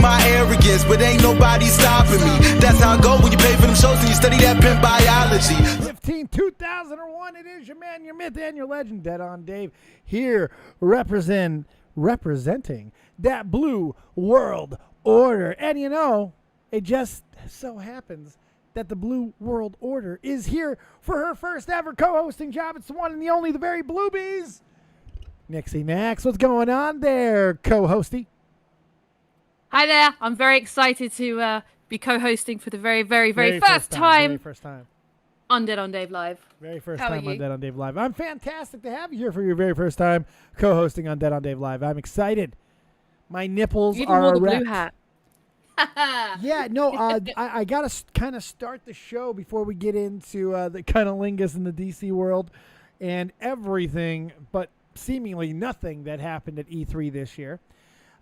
my arrogance, but ain't nobody stopping me. That's how I go when you pay for them shows and you study that pimp biology. 2001, it is your man, your myth, and your legend, Dead on Dave, here representing that blue world order. And you know, it just so happens that the Blue World Order is here for her first ever co-hosting job. It's the one and the only, the very Bluebies. Nixie Max, what's going on there, co-hosty? Hi there. I'm very excited to be co-hosting for the very first time. Very first time. On Dead on Dave Live. Very first How time are on you? Dead on Dave Live. I'm fantastic to have you here for your very first time co-hosting on Dead on Dave Live. I'm excited. My nipples You even are wore the erect. blue hat. Yeah, no, I got to kind of start the show before we get into the cunnilingus in the DC world and everything, but seemingly nothing that happened at E3 this year.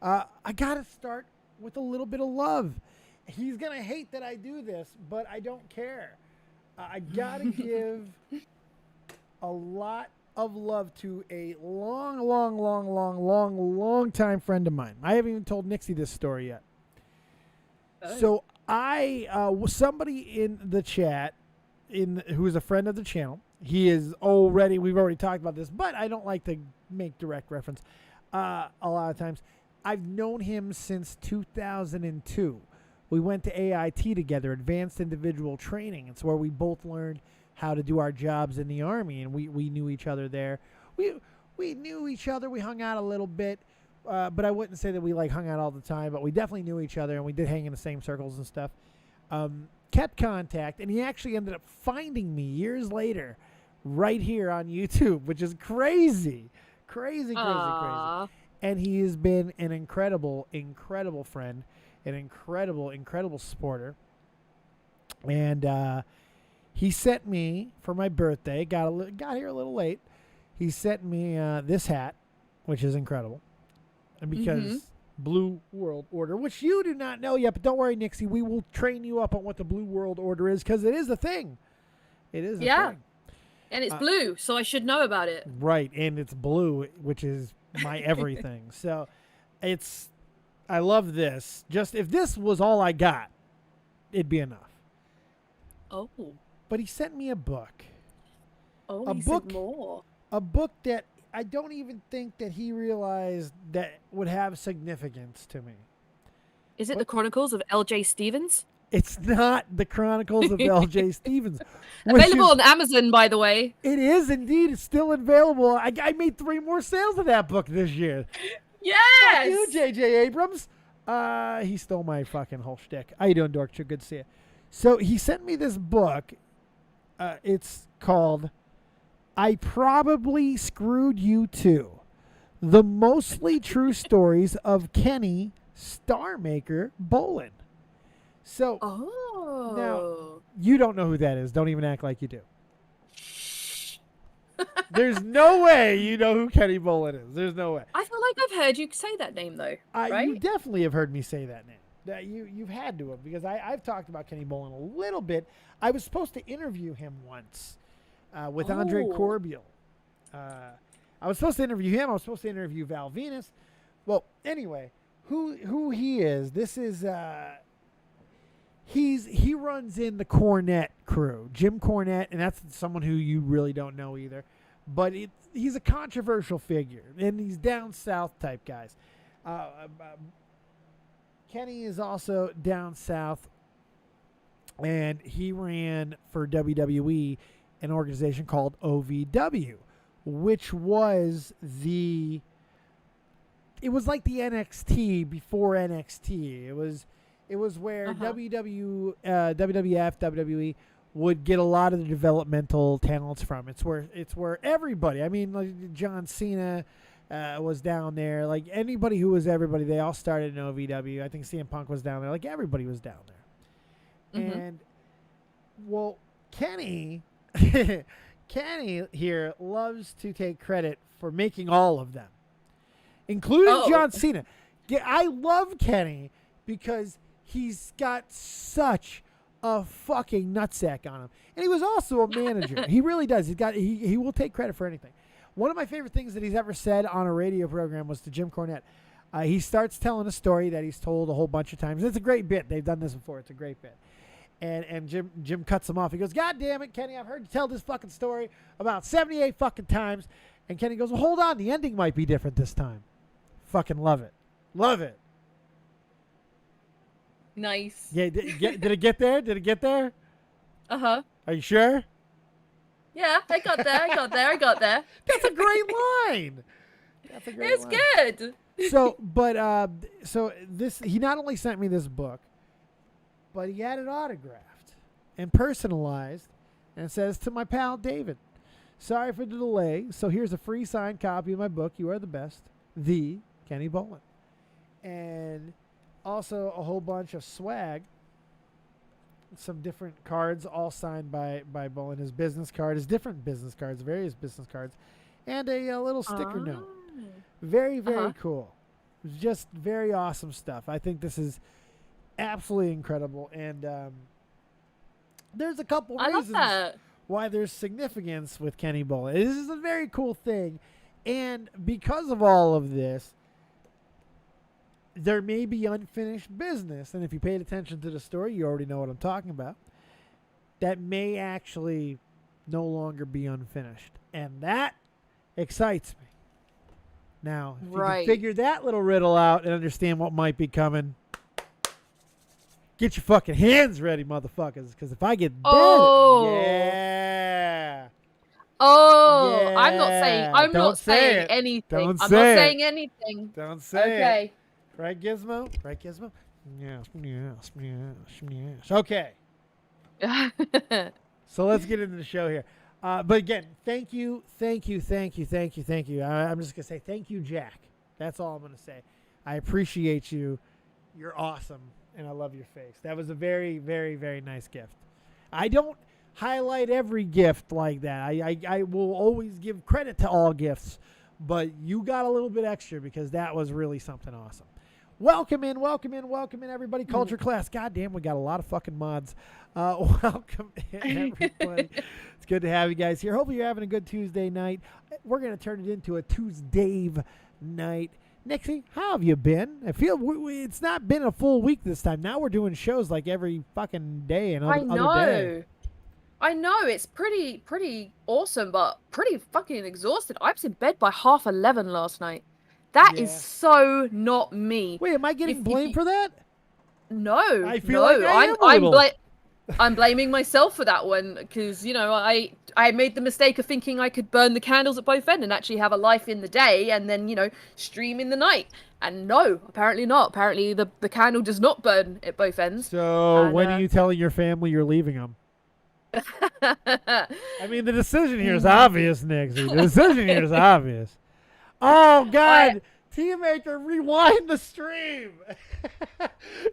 I got to start with a little bit of love. He's going to hate that I do this, but I don't care. I got to give a lot of love to a long time friend of mine. I haven't even told Nixie this story yet. So somebody in the chat who is a friend of the channel, we've already talked about this, but I don't like to make direct reference a lot of times. I've known him since 2002. We went to AIT together, Advanced Individual Training. It's where we both learned how to do our jobs in the Army, and we knew each other there. We knew each other. We hung out a little bit. But I wouldn't say that we hung out all the time, but we definitely knew each other, and we did hang in the same circles and stuff. Kept contact, and he actually ended up finding me years later right here on YouTube, which is crazy. Crazy. And he has been an incredible friend, an incredible supporter. And he sent me, for my birthday, got here a little late, he sent me this hat, which is incredible. And because Blue World Order, which you do not know yet, but don't worry, Nixie, we will train you up on what the Blue World Order is, because it is a thing. It is a thing. And it's blue, so I should know about it. Right, and it's blue, which is my everything. So I love this. Just if this was all I got, it'd be enough. Oh. But he sent me a book. Oh, he sent more. A book that I don't even think that he realized that would have significance to me. Is it the Chronicles of L.J. Stevens? It's not the Chronicles of L.J. Stevens. Available on Amazon, by the way. It is indeed. It's still available. I made 3 more sales of that book this year. Yes! Fuck you, J.J. Abrams. He stole my fucking whole shtick. How you doing, Dork? Good to see you. So he sent me this book. It's called I Probably Screwed You Too. The Mostly True Stories of Kenny Starmaker Bolin. So, now, you don't know who that is. Don't even act like you do. There's no way you know who Kenny Bolin is. There's no way. I feel like I've heard you say that name, though, right? You definitely have heard me say that name. You've had to have, because I've talked about Kenny Bolin a little bit. I was supposed to interview him once with Andre Corbiel. I was supposed to interview him. I was supposed to interview Val Venus. Well, anyway, who he is, this is... He runs in the Cornette crew, Jim Cornette, and that's someone who you really don't know either. But he's a controversial figure, and he's down south type guys. Kenny is also down south, and he ran for WWE, an organization called OVW, which was it was like the NXT before NXT. It was where WWF, WWE would get a lot of the developmental talents from. It's where everybody, I mean, like John Cena was down there. Like anybody who was everybody, they all started in OVW. I think CM Punk was down there. Like everybody was down there. And well, Kenny here loves to take credit for making all of them, including John Cena. Yeah, I love Kenny because he's got such a fucking nutsack on him. And he was also a manager. He really does. He will take credit for anything. One of my favorite things that he's ever said on a radio program was to Jim Cornette, He starts telling a story that he's told a whole bunch of times. It's a great bit. They've done this before. It's a great bit. And Jim cuts him off. He goes, God damn it, Kenny, I've heard you tell this fucking story about 78 fucking times. And Kenny goes, well, hold on. The ending might be different this time. Fucking love it. Love it. Nice. Yeah, did it get there? Did it get there? Uh-huh. Are you sure? Yeah, I got there. That's a great line. That's a great It's line. good. So he not only sent me this book, but he had it autographed and personalized, and it says, to my pal David, sorry for the delay. So here's a free signed copy of my book, You Are the Best, the Kenny Bolin. And also a whole bunch of swag, some different cards, all signed by Bolin. His business card, his different business cards, various business cards, and a little sticker note. Very, very cool. It's just very awesome stuff. I think this is absolutely incredible. And there's a couple reasons why there's significance with Kenny Bolin. This is a very cool thing. And because of all of this, there may be unfinished business. And if you paid attention to the story, you already know what I'm talking about. That may actually no longer be unfinished. And that excites me. Now, if you can figure that little riddle out and understand what might be coming, get your fucking hands ready, motherfuckers. Because if I get dead, yeah. Oh, yeah. I'm not saying anything. Don't I'm say not it. saying anything. Don't say it. Okay. Right, Gizmo? Right, Gizmo? Yes, yes, yes, yes. Okay. So let's get into the show here. But again, thank you. I'm just going to say thank you, Jack. That's all I'm going to say. I appreciate you. You're awesome, and I love your face. That was a very, very, very nice gift. I don't highlight every gift like that. I will always give credit to all gifts, but you got a little bit extra because that was really something awesome. Welcome in, everybody. Culture Class. Goddamn, we got a lot of fucking mods. Welcome in, everybody. It's good to have you guys here. Hopefully you're having a good Tuesday night. We're going to turn it into a Tuesday night. Nixie, how have you been? I feel it's not been a full week this time. Now we're doing shows like every fucking day and other day. I know. It's pretty awesome, but pretty fucking exhausted. I was in bed by 11:30 last night. That is so not me. Wait, am I getting blamed for that? No, I feel like I'm blaming myself for that one because I made the mistake of thinking I could burn the candles at both ends and actually have a life in the day and then stream in the night. And no, apparently not. Apparently the candle does not burn at both ends. So when are you telling your family you're leaving them? I mean, the decision here is obvious, Nixie. The decision here is obvious. Oh, God. Teammaker, rewind the stream.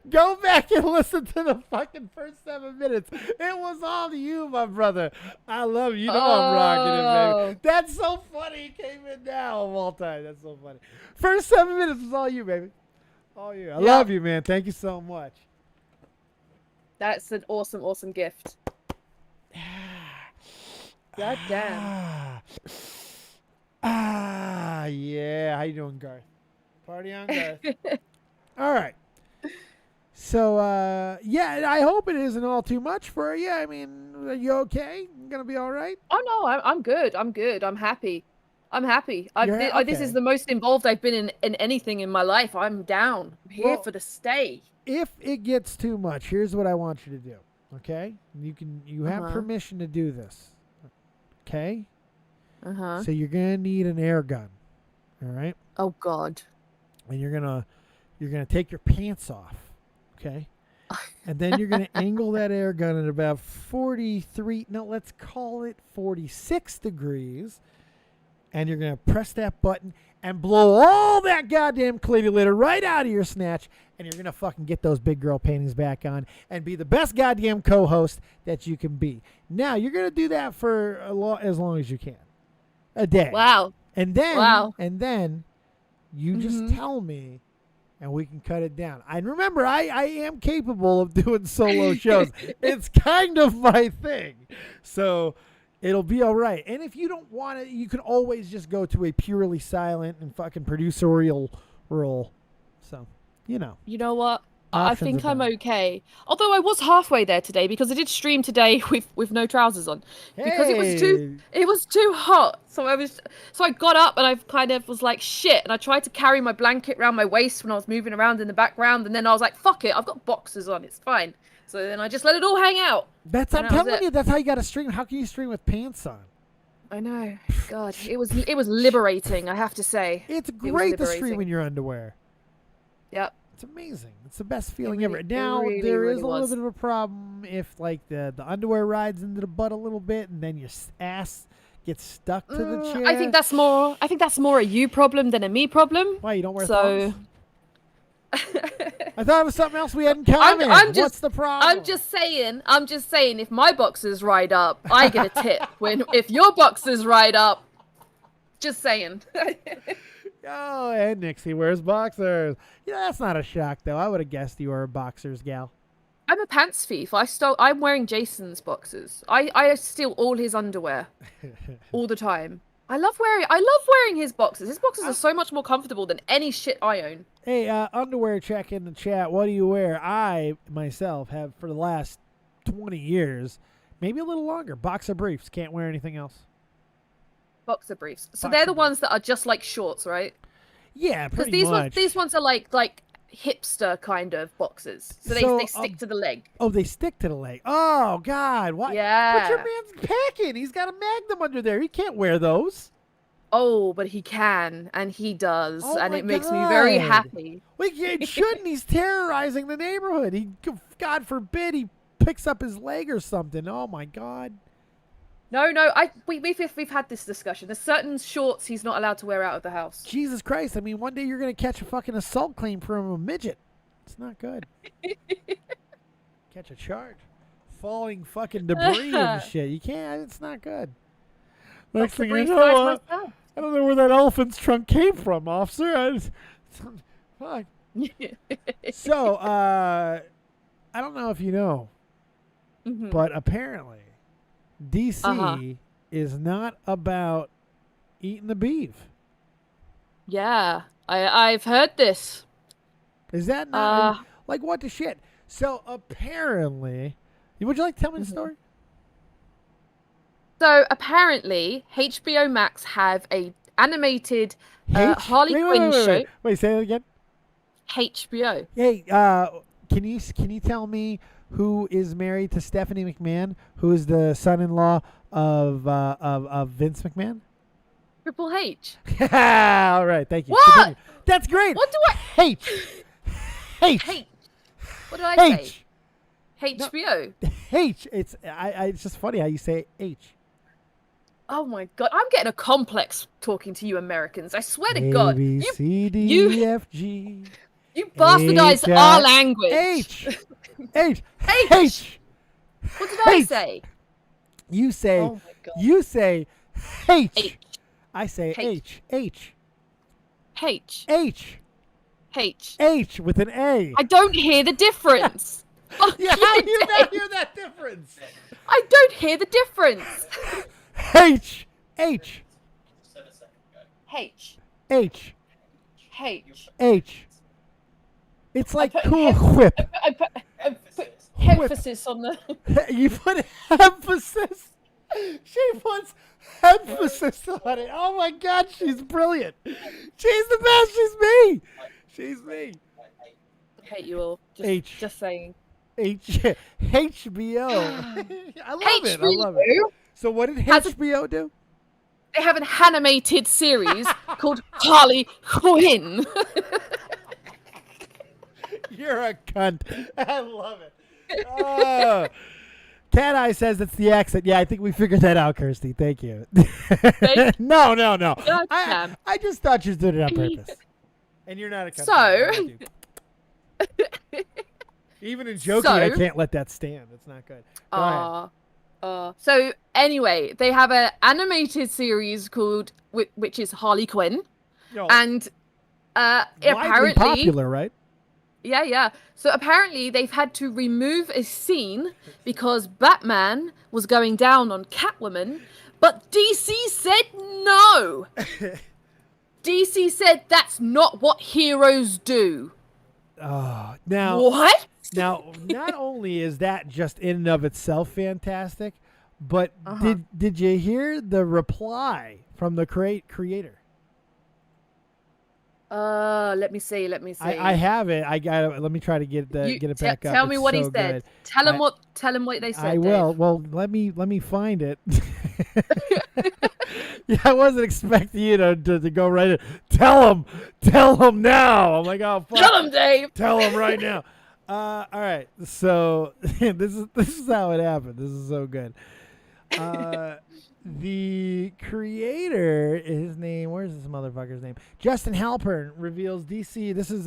Go back and listen to the fucking first 7 minutes. It was all you, my brother. I love you. You know I'm rocking it, baby. That's so funny. He came in now of all time. That's so funny. First 7 minutes was all you, baby. All you. I love you, man. Thank you so much. That's an awesome, awesome gift. God damn. Yeah. How you doing, Garth? Party on, Garth. All right. So, I hope it isn't all too much for you. I mean, are you okay? You gonna be all right? Oh, no, I'm good. I'm happy. Okay. This is the most involved I've been in anything in my life. I'm down. I'm here for the stay. If it gets too much, here's what I want you to do. Okay? You have permission to do this. Okay? So you're gonna need an air gun. All right? Oh God. And you're gonna take your pants off. Okay? And then you're gonna angle that air gun at about 43. No, let's call it 46 degrees. And you're gonna press that button and blow all that goddamn Klity litter right out of your snatch. And you're gonna fucking get those big girl paintings back on and be the best goddamn co-host that you can be. Now you're gonna do that for as long as you can. A day. Wow. And then you just tell me and we can cut it down. And remember, I am capable of doing solo shows. It's kind of my thing. So it'll be all right. And if you don't want it, you can always just go to a purely silent and fucking producerial role So, you know. You know what? I Options think I'm abound. okay. Although I was halfway there today because I did stream today with no trousers on because it was too hot. So I got up and I kind of was like shit, and I tried to carry my blanket around my waist when I was moving around in the background, and then I was like, fuck it, I've got boxers on, it's fine. So then I just let it all hang out. I'm telling you, that's how you got to stream. How can you stream with pants on? I know. God, it was liberating, I have to say. It's great to stream in your underwear. Yep. It's amazing. It's the best feeling really- ever. Now really, there is really a little was. bit of a problem if like the underwear rides into the butt a little bit, and then your ass gets stuck to the chair. I think that's more a you problem than a me problem. Why you don't wear So thongs? I thought it was something else we had in common. What's the problem? I'm just saying if my boxers ride up, I get a tip. If your boxers ride up, just saying. Oh, and Nixie wears boxers. Yeah, that's not a shock though. I would have guessed you were a boxers gal. I'm a pants thief. I'm wearing Jason's boxers. I steal all his underwear all the time. I love wearing his boxers. His boxers are so much more comfortable than any shit I own. Hey, underwear check in the chat. What do you wear? I myself have for the last 20 years, maybe a little longer, boxer briefs. Can't wear anything else. Boxer briefs. So Boxer they're the briefs. ones that are just like shorts, right? Yeah, pretty Because much. these ones are like hipster kind of boxers. So they stick to the leg. Oh, they stick to the leg. Oh, God. Why? Yeah. But your man's packing. He's got a Magnum under there. He can't wear those. Oh, but he can, and he does, Oh and my it makes me very God. happy. Well, he shouldn't. He's terrorizing the neighborhood. God forbid, he picks up his leg or something. Oh, my God. No, we've had this discussion. There's certain shorts he's not allowed to wear out of the house. Jesus Christ. I mean, one day you're going to catch a fucking assault claim from a midget. It's not good. Catch a charge. Falling fucking debris and shit. You can't. It's not good. Next thing you know, I don't know where that elephant's trunk came from, officer. Fuck. So, I don't know if you know, but apparently DC is not about eating the beef. Yeah, I've heard this. Is that not like what the shit? So apparently, would you like to tell me the story? So apparently, HBO Max have a animated Harley Quinn show. Wait, say that again. HBO. Hey, can you tell me who is married to Stephanie McMahon, who is the son-in-law of Vince McMahon? Triple H. All right, thank you. What? Continue. That's great. What do I H? hate? What did I say? HBO. H. It's it's just funny how you say H. Oh my God, I'm getting a complex talking to you Americans. I swear to A, God, B, C, D, F, G. you bastardized H, our language. H. H. H. H. What did I H. say? You say. Oh my God. You say H. H. I say H. H. H. H. H. H with an A. I don't hear the difference. Fuck Yeah, how do you not hear that difference? I don't hear the difference. H. H. H. H. H. H. It's like put Cool Whip. I put emphasis on the. You put emphasis. She puts emphasis on it. Oh my God, she's brilliant. She's the best. She's me. She's me. I hate you all. H. Just saying. HBO. I love it. I love it. So what did HBO do? They have an animated series called Harley Quinn. You're a cunt. I love it. Cat Eye says it's the accent. Yeah, I think we figured that out, Kirsty. Thank you. No. Damn. I just thought you did it on purpose. And you're not a cunt. So. Even in joking, I can't let that stand. It's not good. Go ahead. So anyway, they have an animated series called, which is Harley Quinn, and Widely apparently popular, right? Yeah. So apparently they've had to remove a scene because Batman was going down on Catwoman, but DC said no. DC said that's not what heroes do. Now What? Now, not only is that just in and of itself fantastic, but did you hear the reply from the creator? Let me see. I have it. I got it. Let me try to get it back up. Tell me It's what he so said. good. Tell him what they said. I will. Dave. Well, let me find it. Yeah, I wasn't expecting you to go right in. Tell him now. I'm like, oh, fuck. Tell him, Dave. Tell him right now. All right. So this is how it happened. This is so good. The creator, his name, where's this motherfucker's name? Justin Halpern reveals DC. This is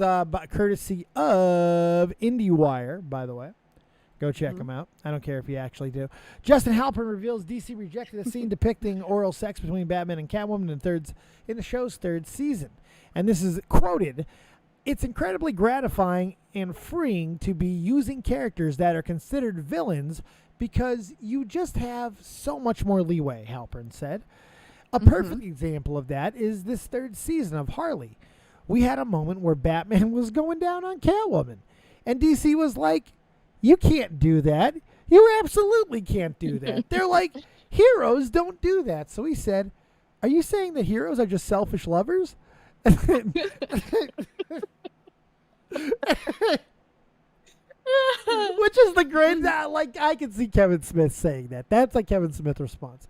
courtesy of IndieWire, by the way. Go check him out. I don't care if you actually do. Justin Halpern reveals DC rejected a scene depicting oral sex between Batman and Catwoman in the show's third season. And this is quoted, "It's incredibly gratifying and freeing to be using characters that are considered villains because you just have so much more leeway," Halpern said. A perfect example of that is this third season of Harley. We had a moment where Batman was going down on Catwoman, and DC was like, "You can't do that. You absolutely can't do that." They're like, "Heroes don't do that." So he said, "Are you saying that heroes are just selfish lovers?" Which is the great, like, I can see Kevin Smith saying that. That's a Kevin Smith response.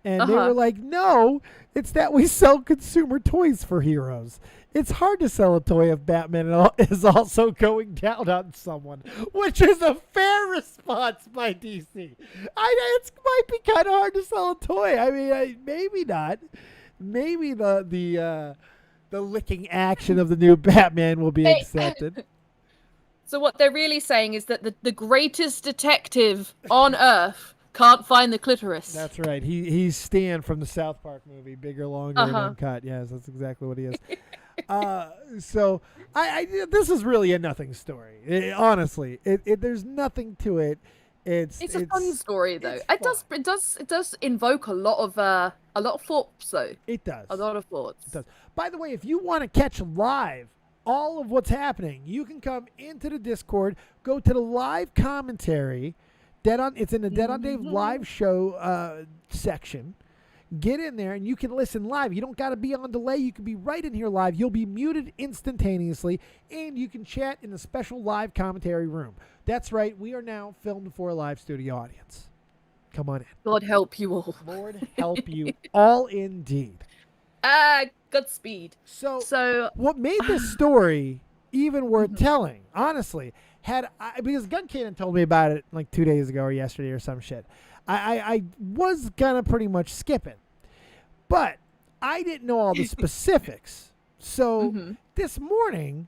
And they were like, "No, it's that we sell consumer toys for heroes. It's hard to sell a toy if Batman is also going down on someone," which is a fair response by DC. It might be kind of hard to sell a toy. I mean, maybe not. Maybe the licking action of the new Batman will be accepted. So what they're really saying is that the greatest detective on Earth can't find the clitoris. That's right. He's Stan from the South Park movie, bigger, longer, and uncut. Yes, that's exactly what he is. So this is really a nothing story. Honestly, there's nothing to it. It's a fun story though. It does invoke a lot of thoughts though. It does. A lot of thoughts. It does. By the way, if you want to catch live all of what's happening, you can come into the Discord, go to the live commentary. It's in the Dead on Dave live show section. Get in there and you can listen live. You don't got to be on delay. You can be right in here live. You'll be muted instantaneously, and you can chat in the special live commentary room. That's right. We are now filmed for a live studio audience. Come on in. Lord help you all. Lord help you all indeed. Godspeed. So what made this story even worth telling, honestly, because Gun Cannon told me about it like 2 days ago or yesterday or some shit. I was gonna pretty much skip it, but I didn't know all the specifics. So this morning,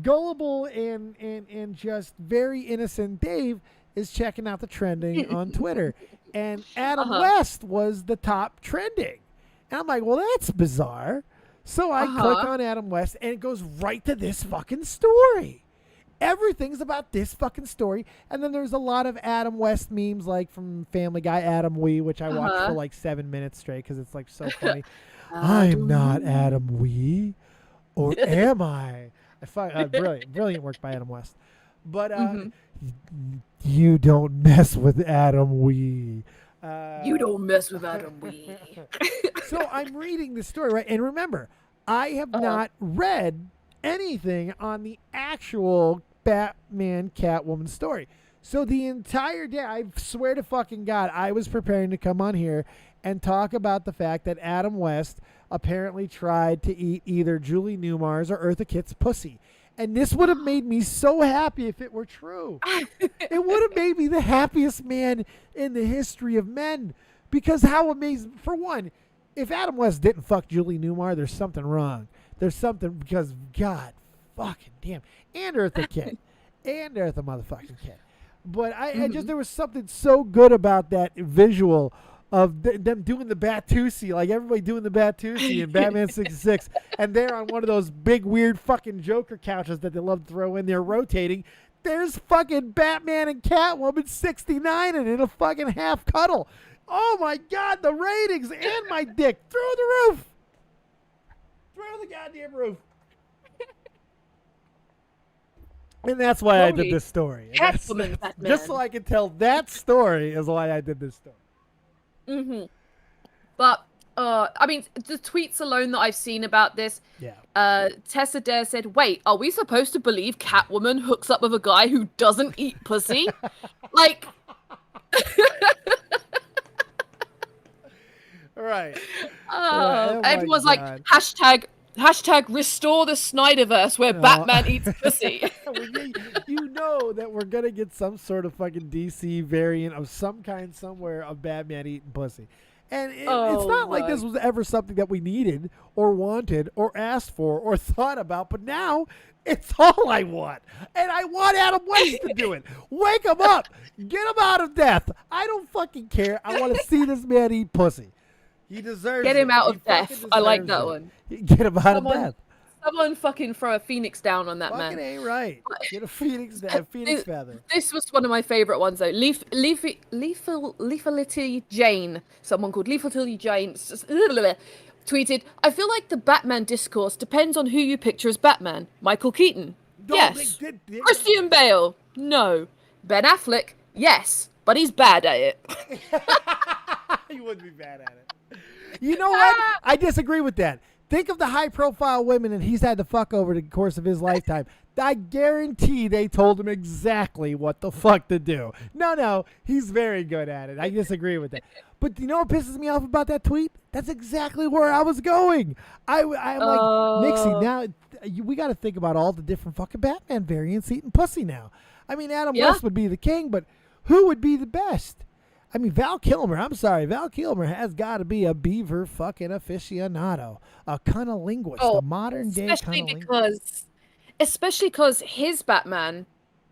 gullible and just very innocent Dave is checking out the trending on Twitter, and Adam West was the top trending, and I'm like, well, that's bizarre. So I click on Adam West, and it goes right to this fucking story. Everything's about this fucking story. And then there's a lot of Adam West memes, like from Family Guy, Adam Wee, which I watched for like 7 minutes straight because it's like so funny. I'm not Adam Wee, or am I? Brilliant work by Adam West. But you don't mess with Adam Wee. You don't mess with Adam Wee. So I'm reading the story, right? And remember, I have not read anything on the actual Batman Catwoman story. So the entire day, I swear to fucking God, I was preparing to come on here and talk about the fact that Adam West apparently tried to eat either Julie Newmar's or Eartha Kitt's pussy. And this would have made me so happy if it were true. It would have made me the happiest man in the history of men. Because how amazing. For one, if Adam West didn't fuck Julie Newmar, there's something wrong. There's something, because God fucking damn. And Eartha Kitt. And Eartha motherfucking Kitt. But I just, there was something so good about that visual of them doing the Batusi, like everybody doing the Batusi in Batman 66, and they're on one of those big weird fucking Joker couches that they love to throw in there rotating. There's fucking Batman and Catwoman 69 and in a fucking half cuddle. Oh my God, the ratings and my dick through the roof. through the goddamn roof. And that's why I did this story. Catwoman, Batman. Just so I can tell that story is why I did this story. Mm-hmm. But, I mean, the tweets alone that I've seen about this, Tessa Dare said, wait, are we supposed to believe Catwoman hooks up with a guy who doesn't eat pussy? Like... Right. Oh, everyone's like, hashtag restore the Snyderverse where Batman eats pussy. You know that we're going to get some sort of fucking DC variant of some kind somewhere of Batman eating pussy. And it's not like this was ever something that we needed or wanted or asked for or thought about, but now it's all I want. And I want Adam West to do it. Wake him up. Get him out of death. I don't fucking care. I want to see this man eat pussy. He deserves it. Get him out of death. I like that one. Get him out of death. Someone fucking throw a phoenix down on that man. Fucking ain't right. Get a phoenix feather. This was one of my favorite ones though. Lethality Jane, someone called Lethality Jane, tweeted, "I feel like the Batman discourse depends on who you picture as Batman. Michael Keaton, yes. Christian Bale, no. Ben Affleck, yes, but he's bad at it." He wouldn't be bad at it. You know what? I disagree with that. Think of the high-profile women that he's had to fuck over the course of his lifetime. I guarantee they told him exactly what the fuck to do. No, he's very good at it. I disagree with that. But you know what pisses me off about that tweet? That's exactly where I was going. I'm like, Nixie, now we got to think about all the different fucking Batman variants eating pussy now. I mean, Adam West would be the king, but who would be the best? I mean, Val Kilmer, I'm sorry. Val Kilmer has got to be a beaver fucking aficionado, a cunnilinguist, a modern-day cunnilinguist. Especially because his Batman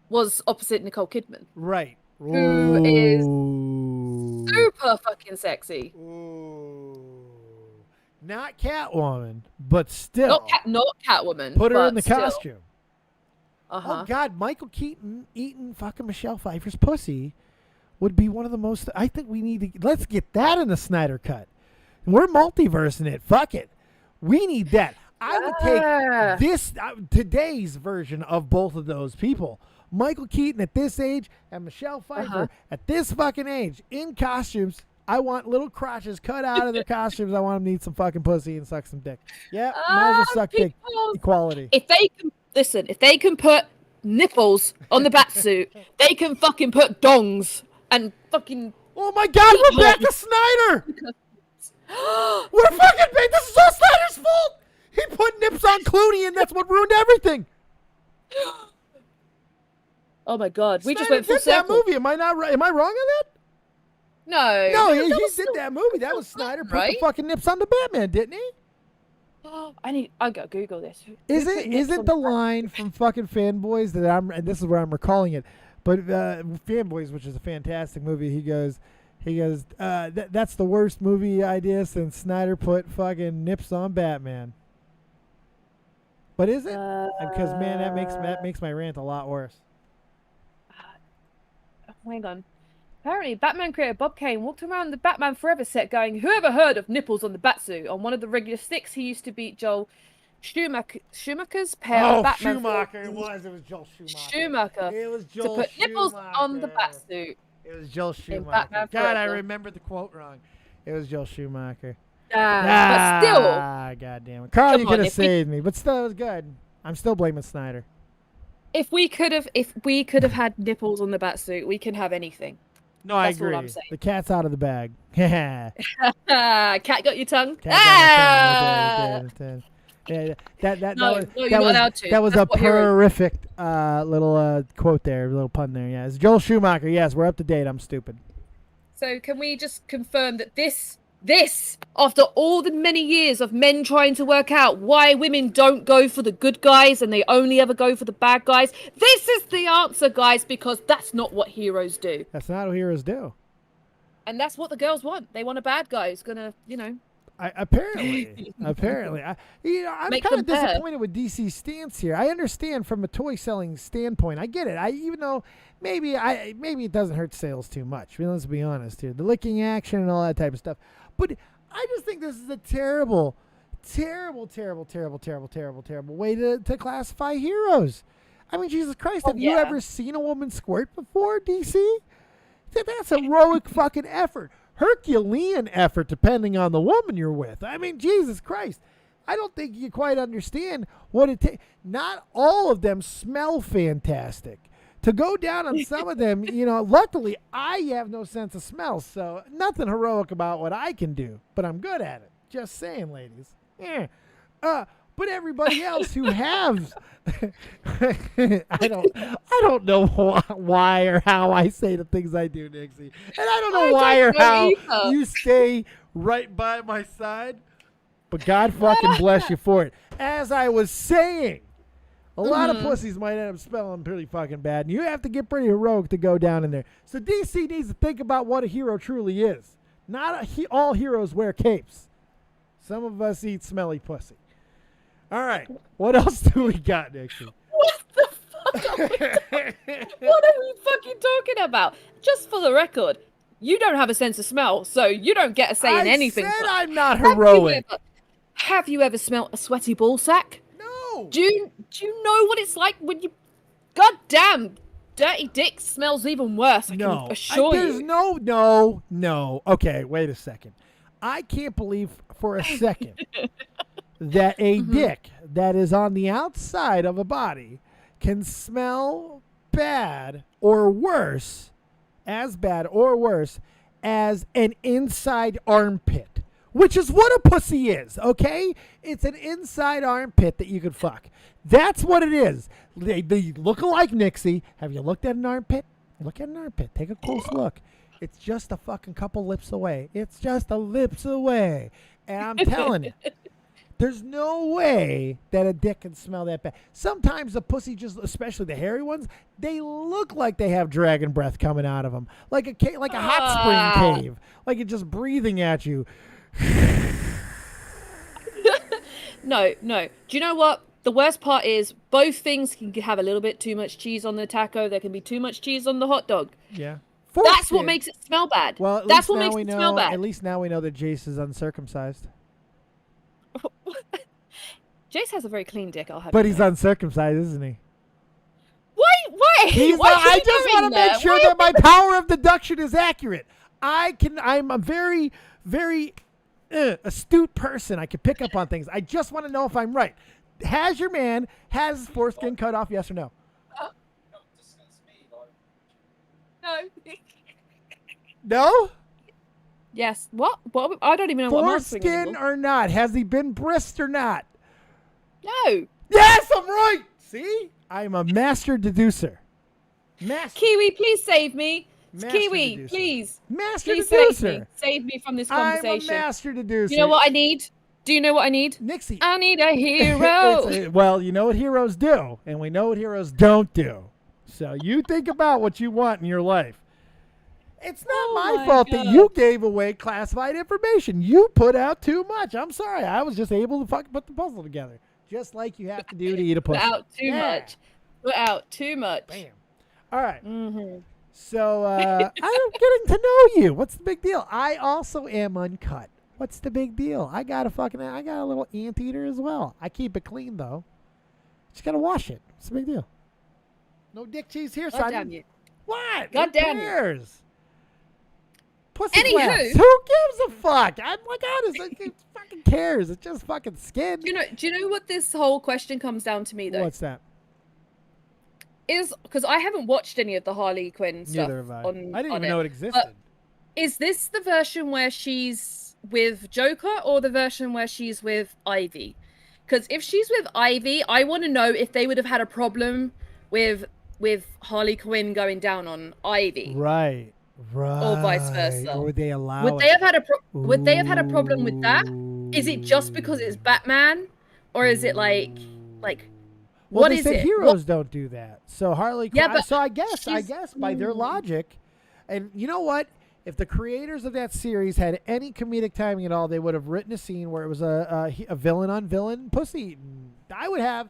was opposite Nicole Kidman. Right. Who is super fucking sexy. Ooh. Not Catwoman, but still. Not Catwoman. Put her in the costume. Uh-huh. Oh, God, Michael Keaton eating fucking Michelle Pfeiffer's pussy would be one of the most. I think we need to. Let's get that in the Snyder Cut. We're multiversing it. Fuck it. We need that. I would take this today's version of both of those people. Michael Keaton at this age and Michelle Pfeiffer at this fucking age in costumes. I want little crotches cut out of their costumes. I want them to eat some fucking pussy and suck some dick. Yeah, might as well suck dick. Equality. If they can if they can put nipples on the batsuit, they can fucking put dongs and fucking. Oh my God, we're back to Snyder. We're fucking big. This is all Snyder's fault. He put nips on Clooney, and that's what ruined everything. Oh my God, we Snyder just went full circle. that movie. Am I not right? Am I wrong on that? No, he did that movie. That was Snyder put the fucking nips on the Batman, didn't he? I gotta Google this. Isn't the line from fucking Fanboys that and this is where I'm recalling it, but Fanboys, which is a fantastic movie, he goes, that's the worst movie idea since Snyder put fucking nips on Batman. But is it? Because man, that makes my rant a lot worse. Hang on. Apparently, Batman creator Bob Kane walked around the Batman Forever set going, "Who ever heard of nipples on the Batsuit?" On one of the regular sticks, he used to beat Joel Schumacher's pair of Batman. Schumacher. It was Joel Schumacher. It was Joel to put nipples on the Batsuit. It was Joel Schumacher. God, I remembered the quote wrong. It was Joel Schumacher. But still. God damn it. Carl, you could have saved me, but still, it was good. I'm still blaming Snyder. If we could have had nipples on the Batsuit, we can have anything. No, I agree. All I'm saying. The cat's out of the bag. Cat got your tongue? That was a perfect little quote there, little pun there. Yeah, it's Joel Schumacher. Yes, we're up to date. I'm stupid. So can we just confirm that this, after all the many years of men trying to work out why women don't go for the good guys and they only ever go for the bad guys, this is the answer, guys, because that's not what heroes do. That's not what heroes do. And that's what the girls want. They want a bad guy who's gonna, apparently, I'm kind of disappointed with DC's stance here. I understand from a toy selling standpoint. I get it. Even though maybe it doesn't hurt sales too much. I mean, let's be honest here. The licking action and all that type of stuff. But I just think this is a terrible terrible way to classify heroes. I mean, Jesus Christ, have you ever seen a woman squirt before, DC? That's a heroic fucking effort. Herculean effort, depending on the woman you're with. I mean, Jesus Christ. I don't think you quite understand what it takes. Not all of them smell fantastic. To go down on some of them, luckily, I have no sense of smell, so nothing heroic about what I can do, but I'm good at it. Just saying, ladies. Yeah. But everybody else who has, I don't know why or how I say the things I do, Nixie, and I don't know why or how you stay right by my side. But God fucking bless you for it. As I was saying, a lot of pussies might end up smelling pretty fucking bad, and you have to get pretty heroic to go down in there. So DC needs to think about what a hero truly is. Not all heroes wear capes. Some of us eat smelly pussy. All right. What else do we got, Nixie? What the fuck? What are we fucking talking about? Just for the record, you don't have a sense of smell, so you don't get a say in anything. I said I'm not heroic. Have you ever smelt a sweaty ball sack? No. Do you know what it's like when you... God damn, dirty dick smells even worse, I can assure you. There's no. Okay, wait a second. I can't believe for a second that a dick that is on the outside of a body can smell bad or worse, as bad or worse, as an inside armpit. Which is what a pussy is, okay? It's an inside armpit that you can fuck. That's what it is. They look alike, Nixie. Have you looked at an armpit? Look at an armpit. Take a close look. It's just a fucking couple lips away. It's just a lips away. And I'm telling you, there's no way that a dick can smell that bad. Sometimes a pussy, just especially the hairy ones, they look like they have dragon breath coming out of them. Like a hot spring cave. Like it's just breathing at you. No. Do you know what? The worst part is both things can have a little bit too much cheese on the taco. There can be too much cheese on the hot dog. Yeah. That's what makes it smell bad. Well, that's what makes it smell bad. At least now we know that Jace is uncircumcised. Jace has a very clean dick, I'll have But he's uncircumcised, isn't he? Why? I just want to make sure that my power of deduction is accurate. I'm a very, very astute person. I can pick up on things. I just want to know if I'm right. Has your man has his foreskin cut off? Yes or no? No. No? Yes. What? I don't even know what I'm asking foreskin or not? Has he been brisked or not? No. Yes, I'm right. See? I'm a master deducer. Kiwi, please save me. Kiwi, deducer. Please. Master please deducer. Save me from this conversation. I'm a master deducer. You know what I need? Do you know what I need? Nixie. I need a hero. Well, you know what heroes do, and we know what heroes don't do. So you think about what you want in your life. It's not my fault that you gave away classified information. You put out too much. I'm sorry. I was just able to fucking put the puzzle together. Just like you have to do to eat a pussy. Put out too much. Put out too much. Bam. All right. Mm-hmm. So I'm getting to know you. What's the big deal? I also am uncut. What's the big deal? I got a little anteater as well. I keep it clean though. Just gotta wash it. What's the big deal? No dick cheese here, son. God damn you. What? God damn you. Cares? Pussy Anywho. flaps. Who gives a fuck? I'm like, honestly, who fucking cares? It's just fucking skin. Do you know what this whole question comes down to me though? What's that? Is because I haven't watched any of the Harley Quinn stuff. Neither have I. I didn't even know it existed. Is this the version where she's with Joker or the version where she's with Ivy? Because if she's with Ivy, I want to know if they would have had a problem with Harley Quinn going down on Ivy. Right. Or vice versa. Or would they allow Would they have had a problem with that? Is it just because it's Batman, or is it like well, what they is said it? Heroes don't do that. So Harley Quinn. Yeah, but so I guess by their logic, and you know what? If the creators of that series had any comedic timing at all, they would have written a scene where it was a villain on villain pussy eating. I would have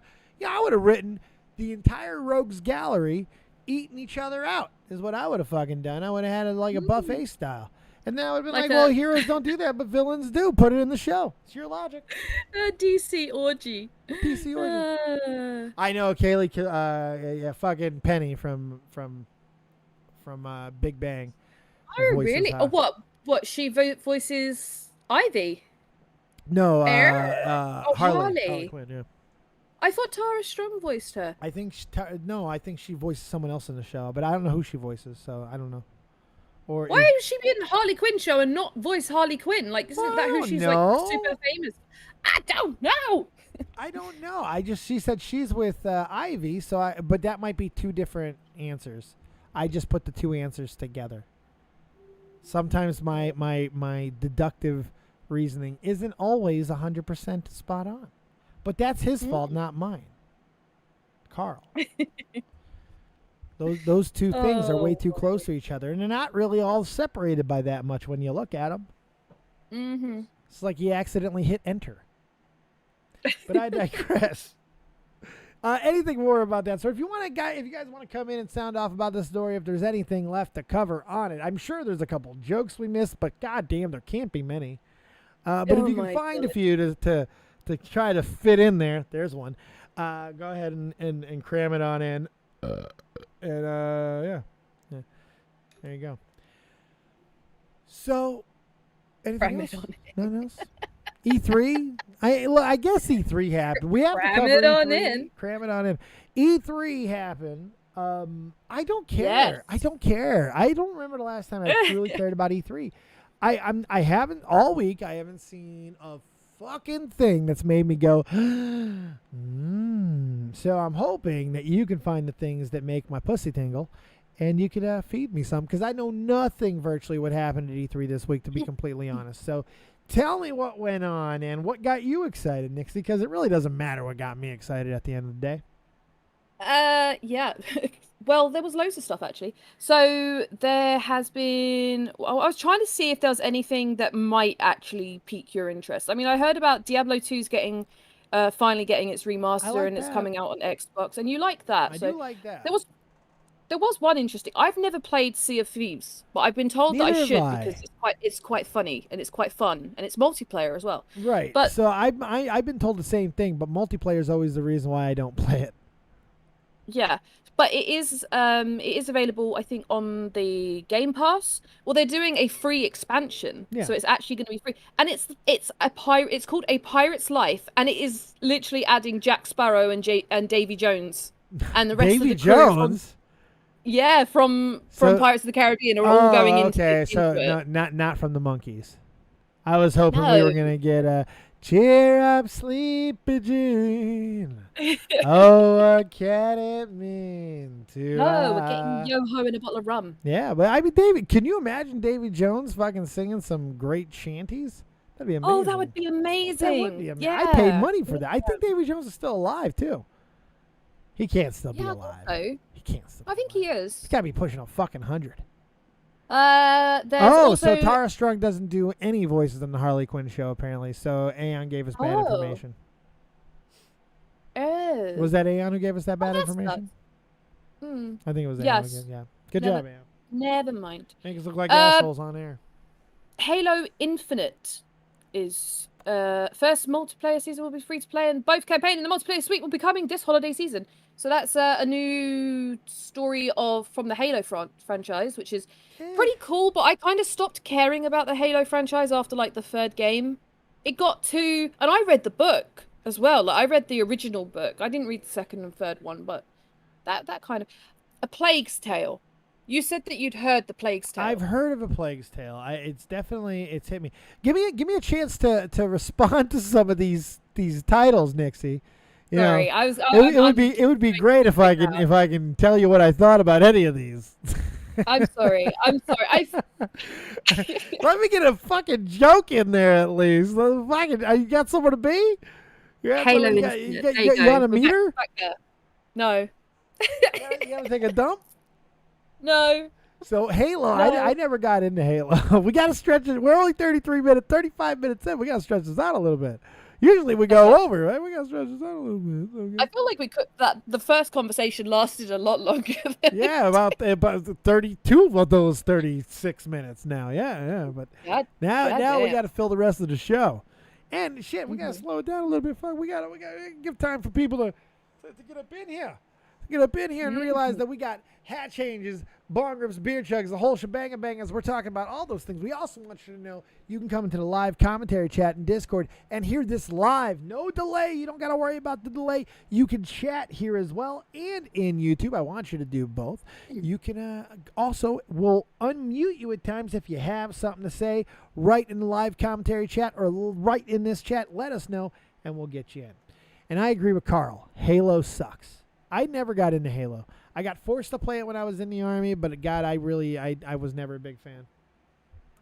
written the entire rogues gallery eating each other out is what I would have fucking done. I would have had it like a buffet style. And now I'd be Like like, a- well, heroes don't do that, but villains do. Put it in the show. It's your logic. A DC orgy. DC orgy. I know Kaylee, yeah, fucking Penny from Big Bang. Oh, really? Oh, what? She voices Ivy? No, Oh, Harley. Harley. Harley Quinn, yeah. I thought Tara Strong voiced her. I think I think she voices someone else in the show, but I don't know who she voices, so I don't know. Or Why is she in the Harley Quinn show and not voice Harley Quinn? Like, isn't that who she's like super famous? I don't know. I don't know. She said she's with Ivy, but that might be two different answers. I just put the two answers together. Sometimes my deductive reasoning isn't always 100% spot on. But that's his fault, not mine. Carl. Those two things are way too close to each other, and they're not really all separated by that much when you look at them. Mm-hmm. It's like you accidentally hit enter. But I digress. Anything more about that? So if you guys want to come in and sound off about this story, if there's anything left to cover on it, I'm sure there's a couple jokes we missed, but goddamn, there can't be many. But if you can find a few to try to fit in there, there's one. Go ahead and cram it on in. Yeah. There you go. So, anything else? Nothing else? E3? I guess E3 happened. We have to cover it on E3. in. Cram it on in. E3 happened. I don't care. Yes. I don't care. I don't remember the last time I really cared about E3. I haven't all week. I haven't seen a fucking thing that's made me go, So I'm hoping that you can find the things that make my pussy tingle, and you could feed me some, because I know nothing virtually what happened at E3 this week, to be completely honest. So tell me what went on and what got you excited, Nixie, because it really doesn't matter what got me excited at the end of the day. Yeah. Well, there was loads of stuff, actually. So there has been... I was trying to see if there was anything that might actually pique your interest. I mean, I heard about Diablo 2's finally getting its remaster, and it's coming out on Xbox, and you like that. I do like that. There was one interesting... I've never played Sea of Thieves, but I've been told that I should because it's quite funny, and it's quite fun, and it's multiplayer as well. Right. But so I've been told the same thing, but multiplayer is always the reason why I don't play it. Yeah, but it is available, I think, on the Game Pass. Well, they're doing a free expansion, so it's actually going to be free, and it's called A Pirate's Life, and it is literally adding Jack Sparrow and Davy Jones and the rest of the crew. Davy Jones. From Pirates of the Caribbean are all going into. Okay, so it. not from the Monkeys. I was hoping we were gonna get cheer up, sleepy Jean. Oh, what can it mean to? No, we're getting yo-ho and a bottle of rum. Yeah, but I mean, can you imagine Davy Jones fucking singing some great shanties? That'd be amazing. Oh, that would be amazing. That would be amazing. Yeah. I paid money for that. I think Davy Jones is still alive too. He can't still be alive. So. He can't still. I think he is. He's got to be pushing a fucking 100. Also... so Tara Strong doesn't do any voices on the Harley Quinn show, apparently. So Aon gave us bad information. Oh. Was that Aon who gave us that bad information? I think it was Aon. Yes. Yeah. Good job, Aon. Never mind. Make us look like assholes on air. Halo Infinite is first multiplayer season will be free to play, and both campaign and the multiplayer suite will be coming this holiday season. So that's a new story from the Halo franchise, which is pretty cool. But I kind of stopped caring about the Halo franchise after like the third game. It got to, and I read the book as well. Like I read the original book. I didn't read the second and third one, but that kind of A Plague's Tale. You said that you'd heard the Plague's Tale. I've heard of A Plague's Tale. It's hit me. Give me a chance to respond to some of these titles, Nixie. Sorry, it would be great if I can tell you what I thought about any of these. I'm sorry. Let me get a fucking joke in there at least. You got somewhere to be? Halo you want to meet her? No. You want to take a dump? No. So Halo, no. I never got into Halo. We got to stretch it. We're only 35 minutes in. We got to stretch this out a little bit. Usually we go over, right? We got to stretch this out a little bit. Okay. I feel like we could. That the first conversation lasted a lot longer. Than Yeah, about 32 of those 36 minutes now. Yeah. But now we got to fill the rest of the show. And shit, we got to slow it down a little bit. Fuck, we got to give time for people to get up in here. Get up in here and realize that we got hat changes, bong rips, beer chugs, the whole shebang and bang as we're talking about all those things. We also want you to know you can come into the live commentary chat in Discord and hear this live. No delay. You don't got to worry about the delay. You can chat here as well and in YouTube. I want you to do both. You can also, we'll unmute you at times if you have something to say right in the live commentary chat or right in this chat. Let us know and we'll get you in. And I agree with Carl. Halo sucks. I never got into Halo. I got forced to play it when I was in the Army, but God, I was never a big fan.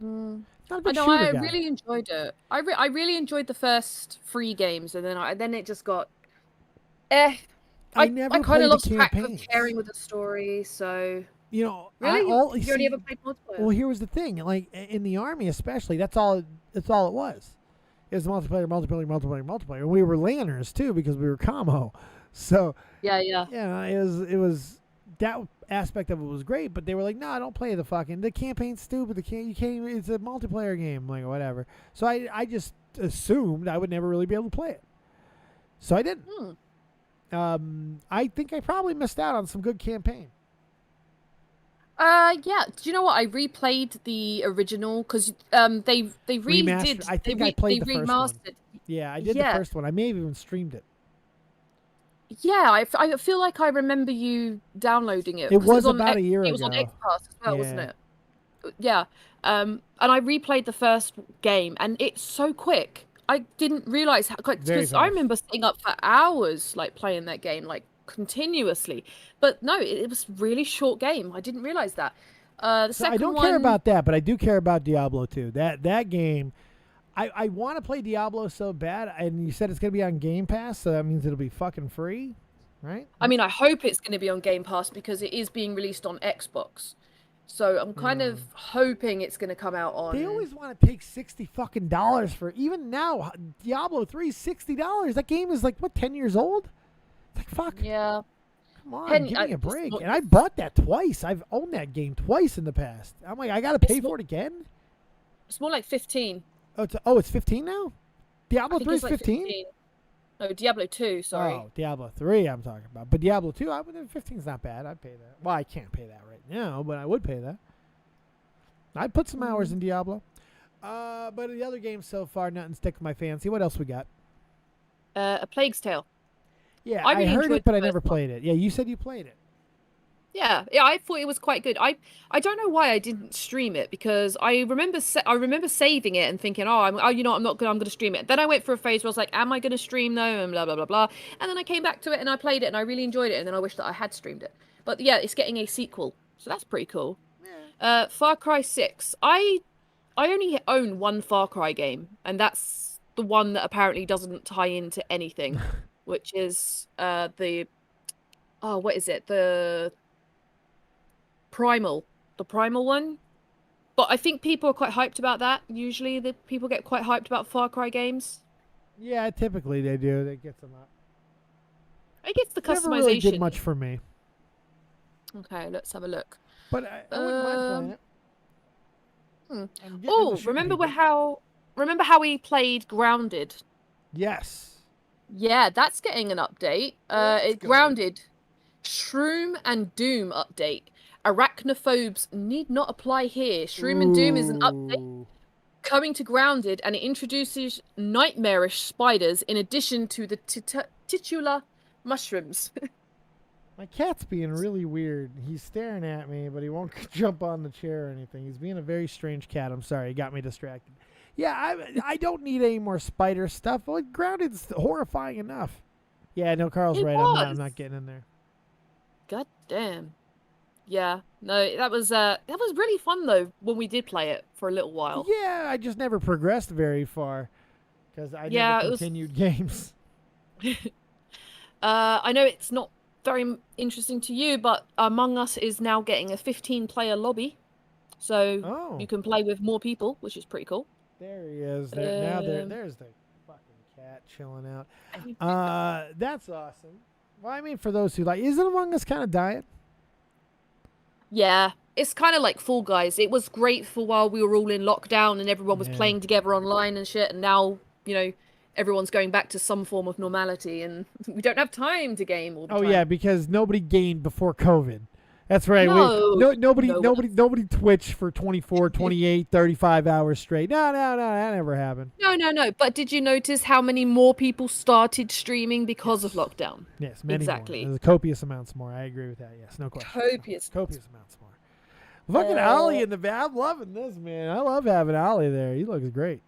Not a big shooter guy. I really enjoyed it. I really enjoyed the first 3 games, and then it just got I kind of lost track of caring with the story. So you know, really, you only ever played multiplayer. Well, here was the thing: like in the Army, especially, that's all it was. It was multiplayer. And we were lanners too because we were commo. So yeah, it was that aspect of it was great, but they were like, no, don't play the campaign's stupid. It's a multiplayer game. I'm like, whatever. So I just assumed I would never really be able to play it. So I didn't. I think I probably missed out on some good campaign. Yeah. Do you know what? I replayed the original because they redid. I think I played the first one. Yeah, I did the first one. I may have even streamed it. Yeah, I feel like I remember you downloading it. It was about a year ago. It was on X Pass as well, wasn't it? Yeah. And I replayed the first game, and it's so quick. I didn't realize how because I remember staying up for hours like playing that game continuously. But no, it was really short game. I didn't realize that. The second I don't care about that, but I do care about Diablo 2. That game. I want to play Diablo so bad, and you said it's going to be on Game Pass, so that means it'll be fucking free, right? I mean, I hope it's going to be on Game Pass because it is being released on Xbox. So I'm kind of hoping it's going to come out on... They always want to take $60 fucking dollars for... Even now, Diablo 3 is $60. That game is like, what, 10 years old? It's like, fuck. Yeah. Come on, give me a break. And I bought that twice. I've owned that game twice in the past. I'm like, I got to pay for it again? It's more like 15. It's 15 now? Diablo 3 is 15? No, Diablo 2, sorry. Oh, Diablo 3 I'm talking about. But Diablo 2, 15 is not bad. I'd pay that. Well, I can't pay that right now, but I would pay that. I'd put some hours in Diablo. But the other games so far, nothing stick to my fancy. What else we got? A Plague's Tale. Yeah, I heard it, but I never played it. Yeah, you said you played it. Yeah, I thought it was quite good. I don't know why I didn't stream it because I remember saving it and thinking, I'm not good. I'm going to stream it. Then I went for a phase where I was like, am I going to stream though? And blah blah blah blah. And then I came back to it and I played it and I really enjoyed it. And then I wish that I had streamed it. But yeah, it's getting a sequel, so that's pretty cool. Yeah. Far Cry 6. I only own one Far Cry game, and that's the one that apparently doesn't tie into anything, which is what is it? The Primal one. But I think people are quite hyped about that. Usually the people get quite hyped about Far Cry games. Yeah, typically they do. That gets them up. I guess the customization. Never really did much for me. Okay, let's have a look. But I wouldn't mind playing it. Oh, remember how we played Grounded? Yes. Yeah, that's getting an update. Grounded. Shroom and Doom update. Arachnophobes need not apply here. Shroom and Doom is an update coming to Grounded, and it introduces nightmarish spiders in addition to the titular mushrooms. My cat's being really weird. He's staring at me, but he won't jump on the chair or anything. He's being a very strange cat. I'm sorry. He got me distracted. Yeah, I don't need any more spider stuff. Well, Grounded's horrifying enough. Yeah, no, Carl's right. I'm not getting in there. God damn. Yeah, no, that was really fun though when we did play it for a little while. Yeah, I just never progressed very far because I never continued games. I know it's not very interesting to you, but Among Us is now getting a 15-player lobby, so you can play with more people, which is pretty cool. There he is. Now there's the fucking chat, chilling out. That's awesome. Well, I mean, for those who like, isn't Among Us kind of dying? Yeah, it's kind of like Fall Guys. It was great for while we were all in lockdown and everyone was Yeah. playing together online and shit. And now, everyone's going back to some form of normality, and we don't have time to game all the Oh time. yeah, because nobody gamed before COVID. That's right. No, Nobody Twitch for 24, 28, 35 hours straight. No, that never happened. No. But did you notice how many more people started streaming because of lockdown? Yes, many Exactly. more. There's copious amounts more. I agree with that. Yes, no question. Copious. Copious amounts more. Fucking Ollie in the back. I'm loving this, man. I love having Ollie there. He looks great.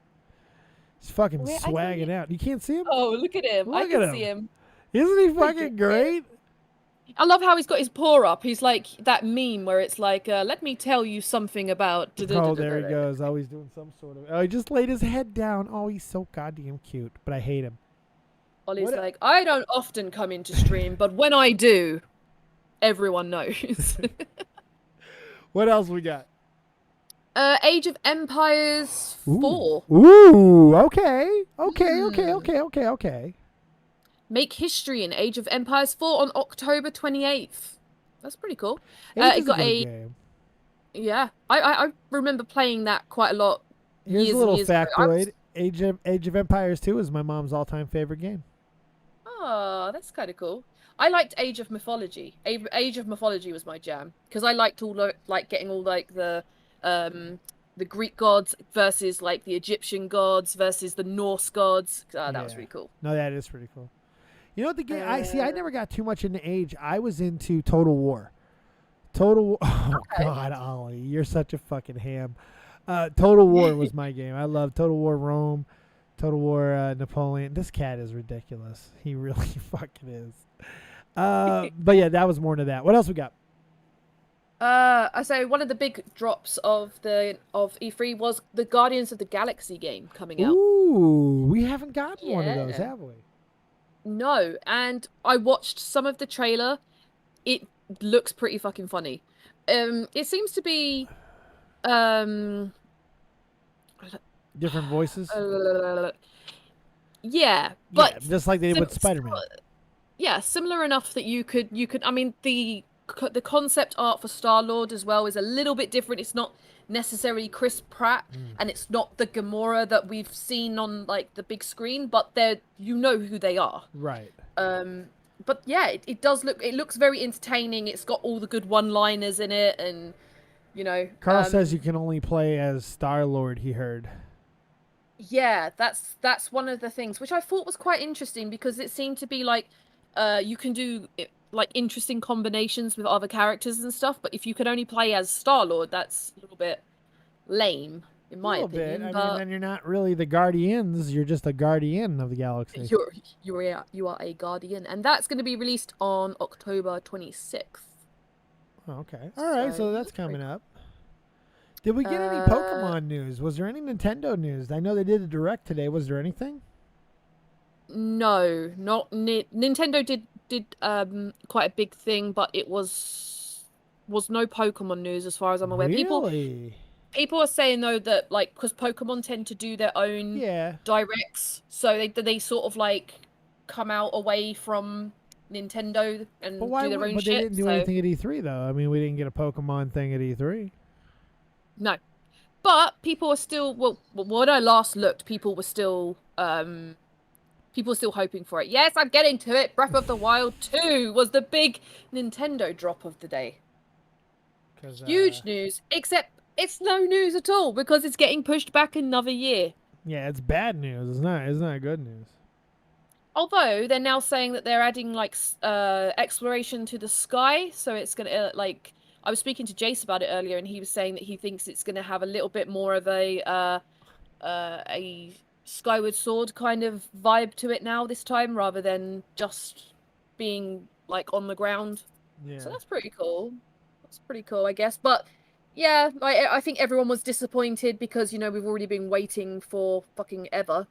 He's fucking swagging out. You can't see him? Oh, look at him. I can see him. Isn't he fucking great? I love how he's got his paw up. He's like that meme where it's like, let me tell you something about... Oh, there he goes. Oh, he's doing some sort of... Oh, he just laid his head down. Oh, he's so goddamn cute, but I hate him. Ollie's like, I don't often come into stream, but when I do, everyone knows. What else we got? Age of Empires 4. Ooh, okay. Make history in Age of Empires 4 on October 28th. That's pretty cool. It got a a game. Yeah, I remember playing that quite a lot. Here's a little factoid. Ago. Age of Empires 2 is my mom's all-time favorite game. Oh, that's kind of cool. I liked Age of Mythology. Age of Mythology was my jam because I liked getting all the Greek gods versus like the Egyptian gods versus the Norse gods. That was really cool. No, that is pretty cool. You know what the game? I never got too much into Age. I was into Total War. Oh okay. God, Ollie, you're such a fucking ham. Total War was my game. I love Total War Rome, Total War Napoleon. This cat is ridiculous. He really fucking is. But yeah, that was more into that. What else we got? I say one of the big drops of E3 was the Guardians of the Galaxy game coming out. Ooh, we haven't gotten one of those, have we? No, and I watched some of the trailer. It looks pretty fucking funny. It seems to be different voices. Yeah, but yeah, just like they did with Spider-Man. Yeah, similar enough that you could. I mean, the concept art for Star-Lord as well is a little bit different. It's not necessarily Chris Pratt, and it's not the Gamora that we've seen on like the big screen, but you know who they are. Right. But yeah, it does look. It looks very entertaining. It's got all the good one-liners in it, and Carl says you can only play as Star-Lord. He heard. Yeah, that's one of the things which I thought was quite interesting because it seemed to be like you can do like interesting combinations with other characters and stuff, but if you could only play as Star-Lord, that's a little bit lame in my opinion. I mean, then you're not really the Guardians, you're just a guardian of the galaxy. You are a guardian, and that's going to be released on October 26th. Oh, okay. All right, so that's coming up. Did we get any Pokemon news? Was there any Nintendo news? I know they did a Direct today. Was there anything? No, not Nintendo did quite a big thing, but it was no Pokemon news as far as I'm aware. Really? People are saying though that like because Pokemon tend to do their own directs, so they sort of like come out away from Nintendo and do their own shit. But they didn't do anything at E3 though. I mean, we didn't get a Pokemon thing at E3. No, but people are still when I last looked, people were still hoping for it. Yes, I'm getting to it. Breath of the Wild 2 was the big Nintendo drop of the day. Huge news, except it's no news at all because it's getting pushed back another year. Yeah, it's bad news. It's not good news. Although they're now saying that they're adding like exploration to the sky, so it's gonna like I was speaking to Jace about it earlier, and he was saying that he thinks it's gonna have a little bit more of a Skyward Sword kind of vibe to it now this time, rather than just being like on the ground. Yeah. So that's pretty cool. That's pretty cool, I guess. But yeah, I think everyone was disappointed because we've already been waiting for fucking ever.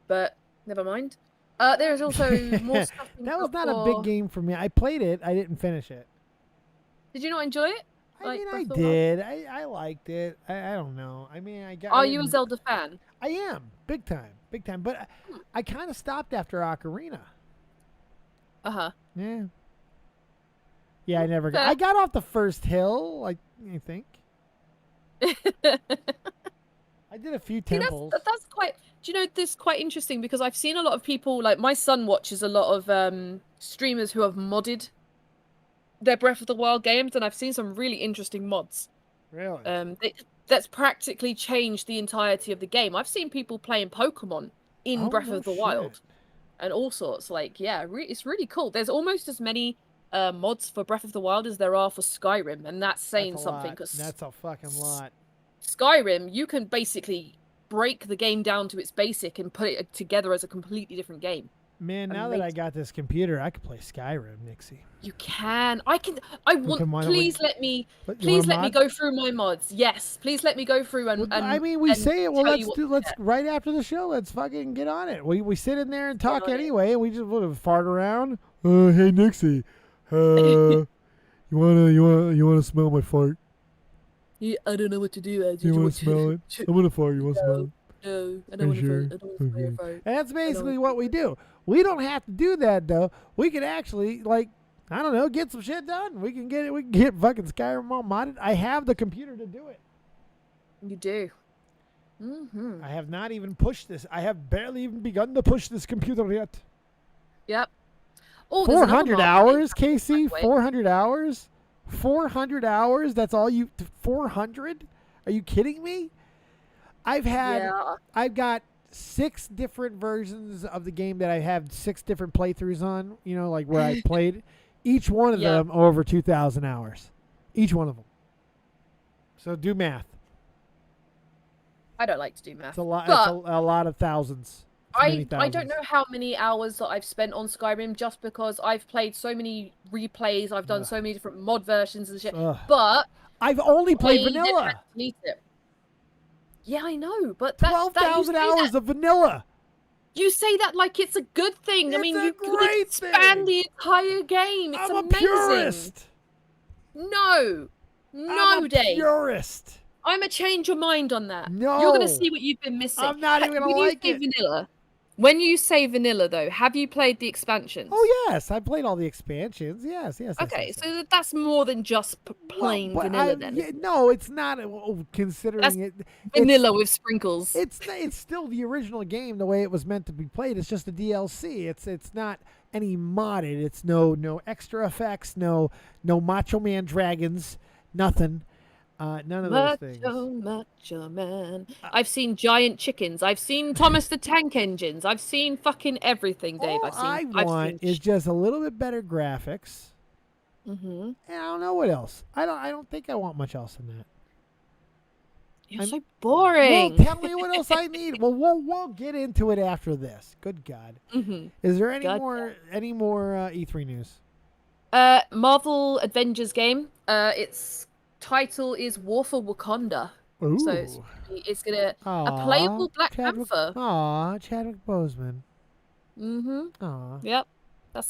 But never mind. There's also more stuff. That was not a big game for me. I played it. I didn't finish it. Did you not enjoy it? I mean, I did. I liked it. I don't know. I mean, Are you a Zelda fan? I am. Big time. big time. But I kind of stopped after Ocarina. Uh-huh. Yeah. Yeah, I never got. Okay. I got off the first hill. I think I did a few See, temples. that's quite. Do you know this is quite interesting because I've seen a lot of people like my son watches a lot of streamers who have modded their Breath of the Wild games, and I've seen some really interesting mods. Really? That's practically changed the entirety of the game. I've seen people playing Pokemon in Breath no of the shit. Wild, and all sorts. Like, yeah, it's really cool. There's almost as many mods for Breath of the Wild as there are for Skyrim, and that's saying That's a something lot. because That's a fucking lot. Skyrim, you can basically break the game down to its basic and put it together as a completely different game. Man, now that I got this computer, I could play Skyrim, Nixie. You can. I can. I want. Okay, why don't Please we- let me. What, you Please want a let me mod? go through my mods. Yes, please let me go through and. Well, and I mean, we and say it. Well, tell let's you what do. to Let's get. right after the show. Let's fucking get on it. We sit in there and talk on it. anyway, and we just fart around. Hey Nixie, you wanna smell my fart? Yeah, I don't know what to do. You wanna smell it? I'm gonna fart. You wanna smell it? No, I don't want Sure. to. I don't want to smell your fart. And that's basically what we do. We don't have to do that though. We can actually I don't know, get some shit done. We can get it. We can get fucking Skyrim all modded. I have the computer to do it. You do. Mm-hmm. I have not even pushed this. I have barely even begun to push this computer yet. Yep. Oh, there's another 400 mod. hours, Casey? Wait. 400 hours? 400 hours? That's all you... 400? Are you kidding me? I've got 6 different versions of the game that I have 6 different playthroughs on, like where I played. Each one of them over 2,000 hours. Each one of them. So do math. I don't like to do math. It's a lot. But It's a lot of thousands. I don't know how many hours that I've spent on Skyrim just because I've played so many replays. I've done so many different mod versions and shit. But I've only played I then had vanilla. to delete it. Yeah, I know, but that 12,000 hours of vanilla. You say that like it's a good thing. I It's mean, a you could great expand thing. the entire game. It's I'm amazing. a purist. No, I'm a Dave. purist. I'm gonna change your mind on that. No. You're gonna see what you've been missing. I'm not even gonna like it. Vanilla. When you say vanilla, though, have you played the expansions? Oh yes, I played all the expansions. Yes. Okay, so that's more than just plain vanilla, then. Yeah, no, it's not. Considering That's it, vanilla with sprinkles. It's still the original game the way it was meant to be played. It's just a DLC. It's not any modded. It's no extra effects. No Macho Man dragons. Nothing. None of those things. Macho Man. I've seen giant chickens. I've seen Thomas the Tank Engines. I've seen fucking everything, Dave. All I want is just a little bit better graphics. Mm-hmm. And I don't know what else. I don't think I want much else than that. You're so boring. Well, tell me what else I need. Well, we'll get into it after this. Good God. Mm-hmm. Is there any God, more E3 news? Marvel Avengers game. Its title is War for Wakanda. Ooh. So it's gonna a playable Black Panther. Aw, Chadwick Boseman. Mm-hmm. Aw. Yep.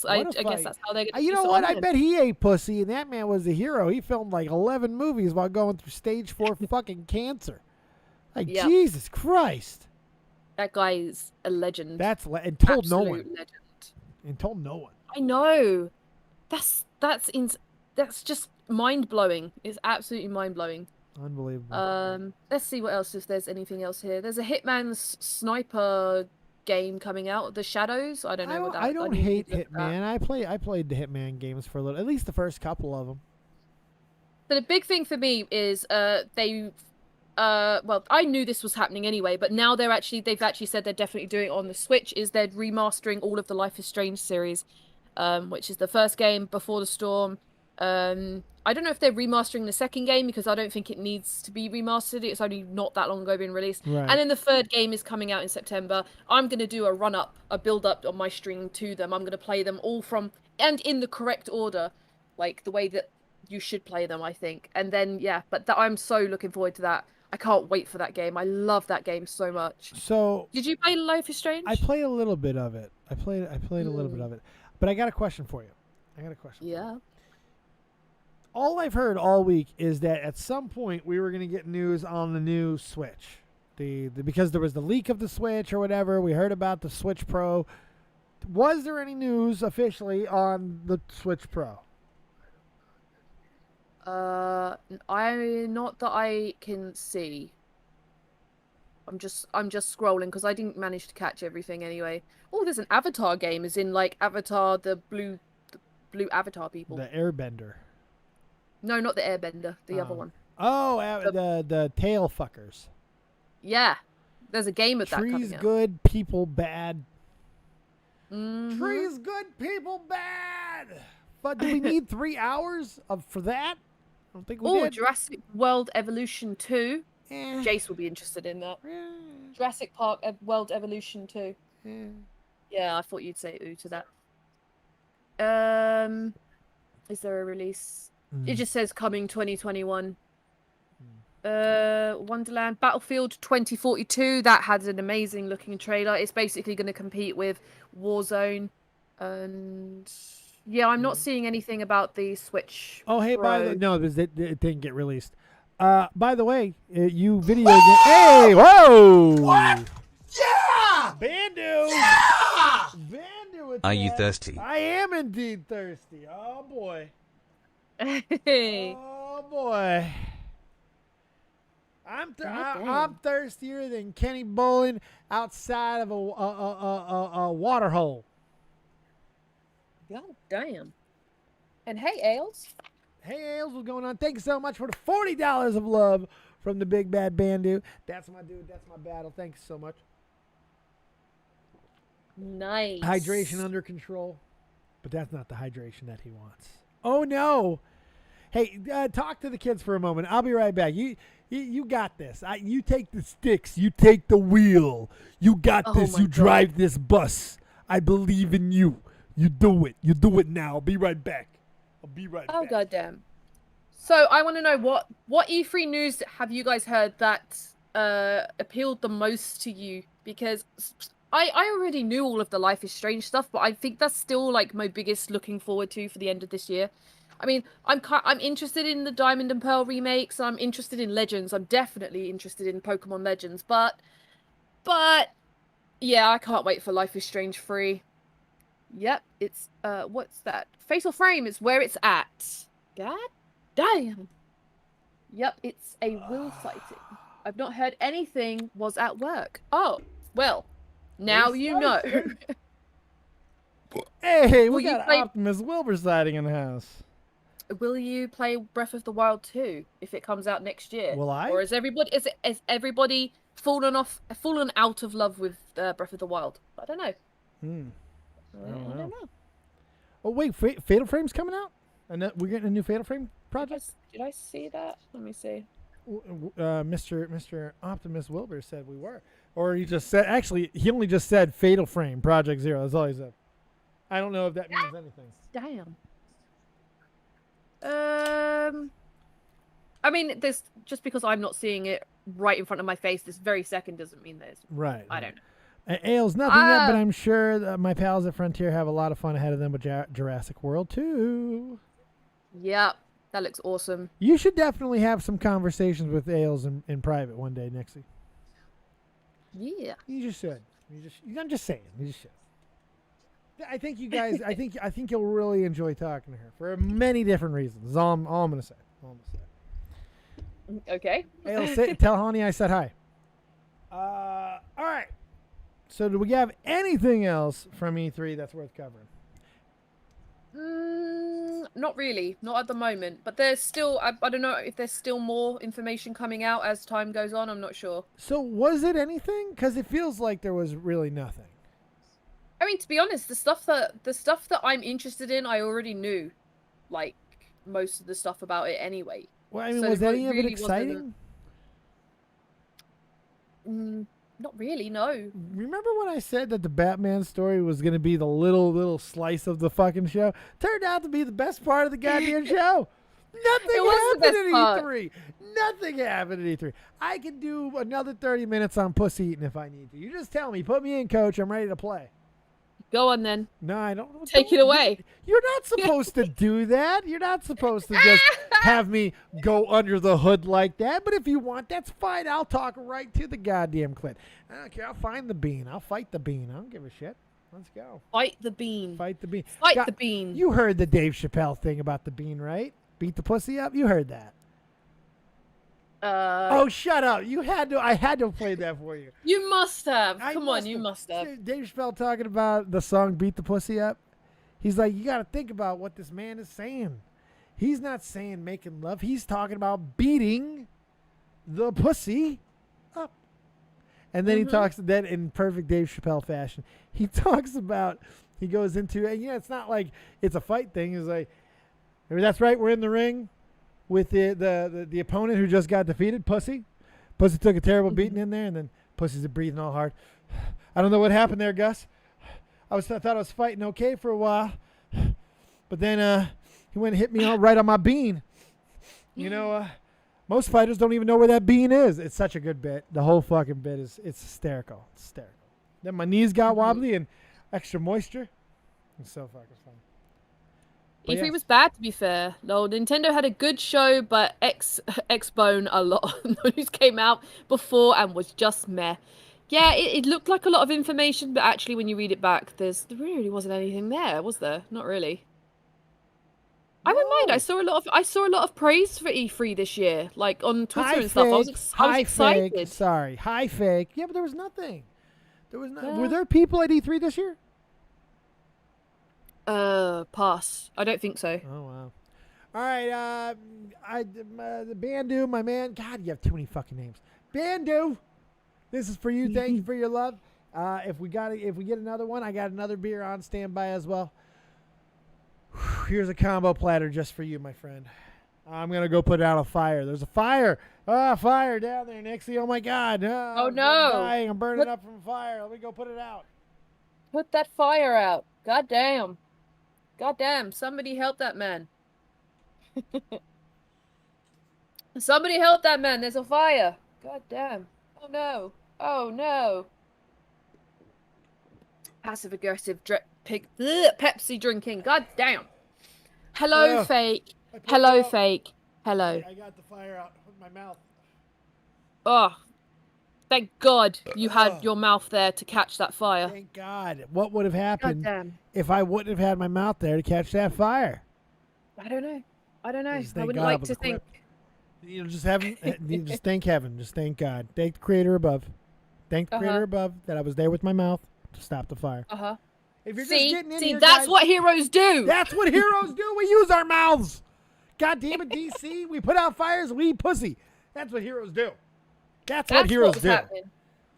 I guess that's how they're gonna. You know do what? it I on bet he ate pussy, and that man was the hero. He filmed like 11 movies while going through stage 4 fucking cancer. Like Jesus Christ. That guy is a legend. And told Absolute no one. Legend. And told no one. I know. That's just mind blowing. It's absolutely mind blowing. Unbelievable. Let's see what else. If there's anything else here, there's a Hitman's sniper game coming out. The Shadows. I don't know what that. I don't hate Hitman. I played the Hitman games for a little. At least the first couple of them. So the big thing for me is well, I knew this was happening anyway, but now they've actually said they're definitely doing it on the Switch. Is they're remastering all of the Life is Strange series, which is the first game, Before the Storm. I don't know if they're remastering the second game because I don't think it needs to be remastered. It's only not that long ago been released. Right. And then the third game is coming out in September. I'm going to do a build-up on my stream to them. I'm going to play them all and in the correct order, like the way that you should play them, I think. And then, I'm so looking forward to that. I can't wait for that game. I love that game so much. So did you play Life is Strange? I played a little bit of it. I played a little bit of it. But I got a question for you. Yeah. All I've heard all week is that at some point we were going to get news on the new Switch. because there was the leak of the Switch or whatever. We heard about the Switch Pro. Was there any news officially on the Switch Pro? Not that I can see. I'm just scrolling because I didn't manage to catch everything anyway. Oh, there's an Avatar game, as in like Avatar, the blue Avatar people. The Airbender. No, not the Airbender, the other one. Oh, the tail fuckers. Yeah, there's a game of that coming Trees out. good, people bad. Mhm. Trees good, people bad. But do we need 3 hours for that? I don't think we Oh, did. Jurassic World Evolution 2. Eh. Jace will be interested in that. Eh. Jurassic Park World Evolution 2. Eh. Yeah, I thought you'd say ooh to that. Is there a release? It just says coming 2021. Wonderland Battlefield 2042. That had an amazing looking trailer. It's basically going to compete with Warzone, and yeah, I'm not seeing anything about the Switch. Oh, hey, by Pro. the no, it didn't get released. By the way, you video game. Hey, whoa! What? Yeah! Bandu! Yeah! Bandu with Are you that. thirsty? I am indeed thirsty. Oh boy. Hey. Oh boy. I'm thirstier than Kenny Bolin outside of a water hole. God damn. And hey, Ailes. Hey, Ailes, what's going on? Thank you so much for the $40 of love from the big bad Bandu. That's my dude. That's my battle. Thank you so much. Nice. Hydration under control, but that's not the hydration that he wants. Oh no! Hey, talk to the kids for a moment. I'll be right back. You got this. You take the sticks. You take the wheel. You got this. my You God. drive this bus. I believe in you. You do it. You do it now. I'll be right back. I'll be right Oh back. goddamn. So I want to know what E3 news have you guys heard that appealed the most to you? Because I already knew all of the Life is Strange stuff, but I think that's still like my biggest looking forward to for the end of this year. I mean, I'm interested in the Diamond and Pearl remakes. I'm interested in Legends. I'm definitely interested in Pokemon Legends, but yeah, I can't wait for Life is Strange 3. Yep, it's what's that? Fatal Frame is where it's at. God damn. Yep, it's a Will sighting. I've not heard anything was at work. Oh, well, now you know. Hey, Will we you got play- Optimus Wilbur sighting in the house. Will you play Breath of the Wild 2 if it comes out next year? Will I? Or is everybody fallen out of love with Breath of the Wild? I don't know. I don't know. Oh wait, Fatal Frame's coming out, and we're getting a new Fatal Frame project. Did I see that? Let me see. Mr. Optimus Wilbur said we were, or he just said. Actually, he only just said Fatal Frame Project Zero. That's all he said. I don't know if that means anything. Damn. I mean, there's just because I'm not seeing it right in front of my face this very second doesn't mean there's. Right. I don't know. Ailes, nothing yet, but I'm sure that my pals at Frontier have a lot of fun ahead of them with Jurassic World 2. Yeah, that looks awesome. You should definitely have some conversations with Ailes in private one day, Nixie. Yeah. You just should. I'm just saying. You just should. I think you guys. I think you'll really enjoy talking to her for many different reasons. That's all I'm gonna say. Okay. Ailes, tell Honey I said hi. All right. So do we have anything else from E3 that's worth covering? Not really. Not at the moment. But there's still, I don't know if there's still more information coming out as time goes on. I'm not sure. So was it anything? Because it feels like there was really nothing. I mean, to be honest, the stuff that I'm interested in, I already knew, like, most of the stuff about it anyway. Well, I mean, So was it any of it really exciting? Not really, no. Remember when I said that the Batman story was going to be the little slice of the fucking show? Turned out to be the best part of the goddamn show. Nothing It was the happened best at part. E3. Nothing happened at E3. I can do another 30 minutes on pussy eating if I need to. You just tell me. Put me in, coach. I'm ready to play. Go on then. No, I don't. Take it away. You're not supposed to do that. You're not supposed to just have me go under the hood like that. But if you want, that's fine. I'll talk right to the goddamn Clint. I don't care. I'll find the bean. I'll fight the bean. I don't give a shit. Let's go. Fight the bean. Fight the bean. Fight the bean. You heard the Dave Chappelle thing about the bean, right? Beat the pussy up. You heard that. Oh, shut up. You had to. I had to play that for you. You must have. Come on, you must have. Dave Chappelle talking about the song Beat the Pussy Up. He's like, you got to think about what this man is saying. He's not saying making love. He's talking about beating the pussy up. And then he talks then in perfect Dave Chappelle fashion. He talks about, he goes into, and it's not like it's a fight thing. He's like, that's right, we're in the ring with the opponent who just got defeated, Pussy. Pussy took a terrible beating in there, and then Pussy's breathing all hard. I don't know what happened there, Gus. I thought I was fighting okay for a while, but then he went and hit me right on my bean. Most fighters don't even know where that bean is. It's such a good bit. The whole fucking bit it's hysterical. It's hysterical. Then my knees got wobbly and extra moisture. It's so fucking fun. E3 was bad, to be fair. No, Nintendo had a good show, but X-Bone a lot of news came out before and was just meh. Yeah, it looked like a lot of information, but actually when you read it back, there really wasn't anything there, was there? Not really. I wouldn't mind. I saw a lot of praise for E3 this year, like on Twitter and stuff. I was excited. Fake. Sorry, high fake. Yeah, but there was nothing. Were there people at E3 this year? Pass. I don't think so. Oh wow. All right, the Bandu, my man. God, you have too many fucking names. Bandu, this is for you. Thank you for your love. If we get another one, I got another beer on standby as well. Here's a combo platter just for you, my friend. I'm gonna go put out a fire. There's a fire. Fire down there, Nixie. Oh my God. Oh no. I'm dying. I'm burning up from fire. Let me go put it out. Put that fire out. God damn. God damn. Somebody help that man. Somebody help that man. There's a fire. God damn. Oh no. Oh no. Passive aggressive Pepsi drinking. God damn. Hello, fake. Hello, fake. Hello. I got the fire out with my mouth. Oh, thank God you had your mouth there to catch that fire. Thank God. What would have happened if I wouldn't have had my mouth there to catch that fire? I don't know. I wouldn't God like to think. Just thank heaven. Just thank God. Thank the Creator above. Thank the Creator above that I was there with my mouth to stop the fire. If you're just getting in here, that's guys, what heroes do. That's what heroes do. We use our mouths. God damn it, DC. We put out fires. We eat pussy. That's what heroes do. That's what heroes do.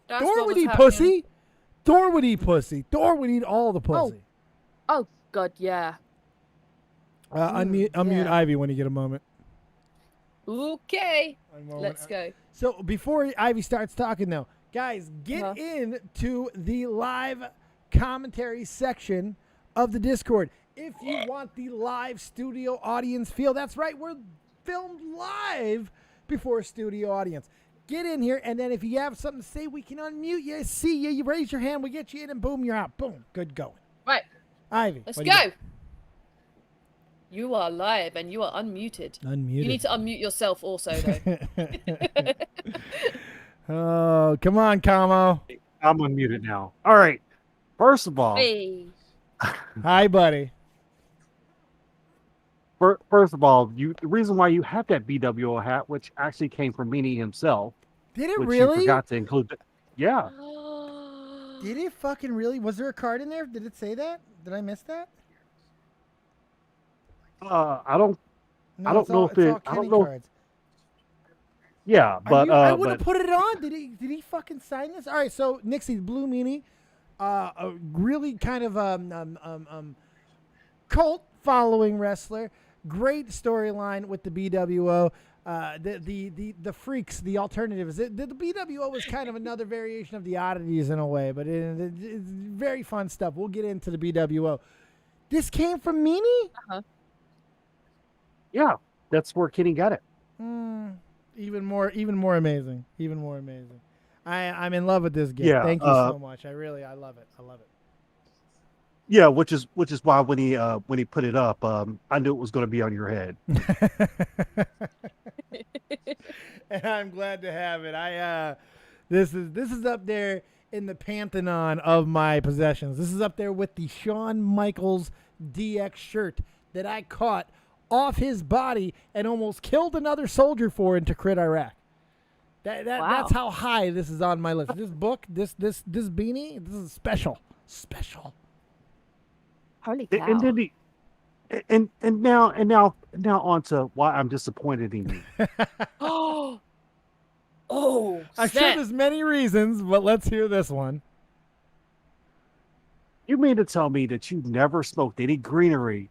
Thor would eat pussy. Thor would eat pussy. Thor would eat all the pussy. Oh God, yeah. Unmute Ivy when you get a moment. Okay. Let's go. So before Ivy starts talking, though, guys, get into the live commentary section of the Discord. If you want the live studio audience feel, that's right, we're filmed live before a studio audience. Get in here, and then if you have something to say, we can unmute you, see you, you raise your hand, we get you in, and boom, you're out. Boom, good going. Right. Ivy, let's go. You are live, and you are unmuted. Unmuted. You need to unmute yourself also, though. Oh, come on, Kamo. I'm unmuted now. All right. First of all, hey. Hi, buddy. First of all, the reason why you have that BWO hat, which actually came from Meanie himself. Did it which really? You forgot to include. Yeah. Did it fucking really? Was there a card in there? Did it say that? Did I miss that? I don't know if it. I don't know. Cards. Yeah, but I would have put it on. Did he fucking sign this? All right, so Nixie, Blue Meanie, a really kind of cult following wrestler. Great storyline with the BWO. The freaks, the alternatives. The BWO was kind of another variation of the oddities in a way, but it's very fun stuff. We'll get into the BWO. This came from Meanie? Yeah, that's where Kenny got it. Even more amazing. Even more amazing. I'm in love with this game. Yeah, Thank you so much. I love it. Yeah, which is why when he put it up, I knew it was going to be on your head. And I'm glad to have it. This is up there in the pantheon of my possessions. This is up there with the Shawn Michaels DX shirt that I caught off his body and almost killed another soldier for in Tikrit, Iraq. Wow. That's how high this is on my list. This book, this beanie, this is special. Holy cow. And then now on to why I'm disappointed in you. Oh, I'm sure there's many reasons, but let's hear this one. You mean to tell me that you never smoked any greenery,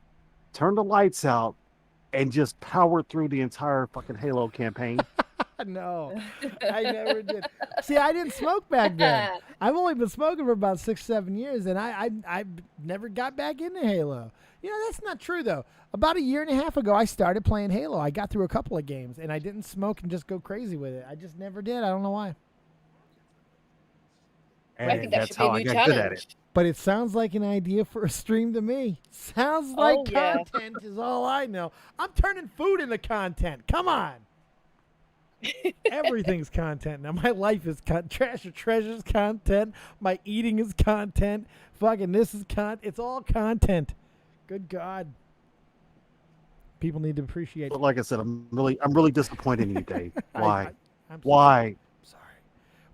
turned the lights out, and just powered through the entire fucking Halo campaign? No, I never did. See, I didn't smoke back then. I've only been smoking for about 6-7 years, and I never got back into Halo. You know, that's not true, though. About a year and a half ago, I started playing Halo. I got through a couple of games, and I didn't smoke and just go crazy with it. I just never did. I don't know why. And I think that that's should be a how I new got challenge. good at it. But it sounds like an idea for a stream to me. Sounds like yeah. content is all I know. I'm turning food into content. Come on. Everything's content now. My life is trash or treasures content. My eating is content. Fucking this is content. It's all content. Good God. People need to appreciate But it. like I said, I'm really disappointed in you, Dave. Why? I'm sorry. Why? I'm sorry.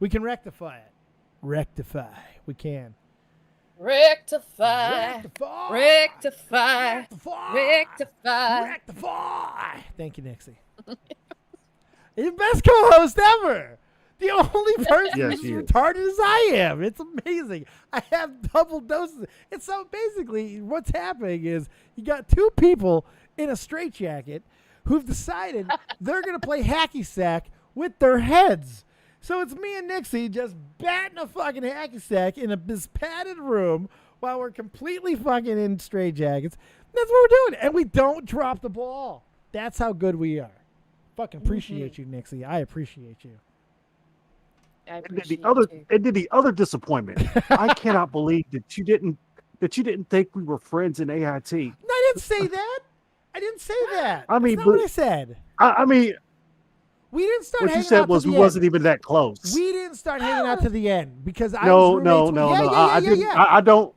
We can rectify it. Rectify. We can. Rectify. Rectify. Rectify. Rectify. Rectify. Rectify. Thank you, Nixie. You're the best co-host ever. The only person Yes, as she is. retarded as I am. It's amazing. I have double doses. It's so basically what's happening is you got two people in a straitjacket who've decided they're going to play hacky sack with their heads. So it's me and Nixie just batting a fucking hacky sack in this padded room while we're completely fucking in straitjackets. That's what we're doing. And we don't drop the ball. That's how good we are. Fucking appreciate you, Nixie. I appreciate you. I And appreciate then the other disappointment. I cannot believe that you didn't think we were friends in AIT. No, I didn't say that. I didn't say that. I mean, That's not what but- I said. I mean, We didn't start what you hanging said out was to we the wasn't end. even that close. We didn't start hanging out to the end because I no, was no, roommates no, with, no. Yeah, I didn't. yeah. I don't.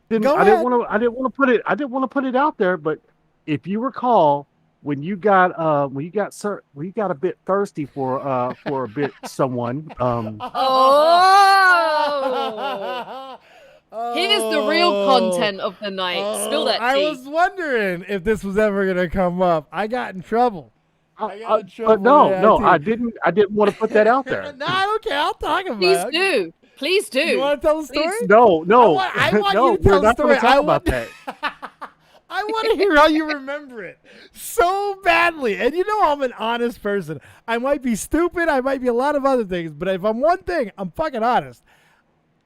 Go I ahead. didn't want to. I didn't want to put it. I didn't want to put it out there. But if you recall, when you got a bit thirsty for a bit someone. Oh! Here's the real content of the night. Spill that tea. I was wondering if this was ever going to come up. I got in trouble. I got in trouble But no, with no, AIT. I didn't. I didn't want to put that out there. No, I don't care. I'll talk about Please it. do. Please do. You want to tell the story? Please. No, no, I want no. you to tell We're the not going story. to talk about that. I want to hear how you remember it so badly. And you know I'm an honest person. I might be stupid. I might be a lot of other things. But if I'm one thing, I'm fucking honest.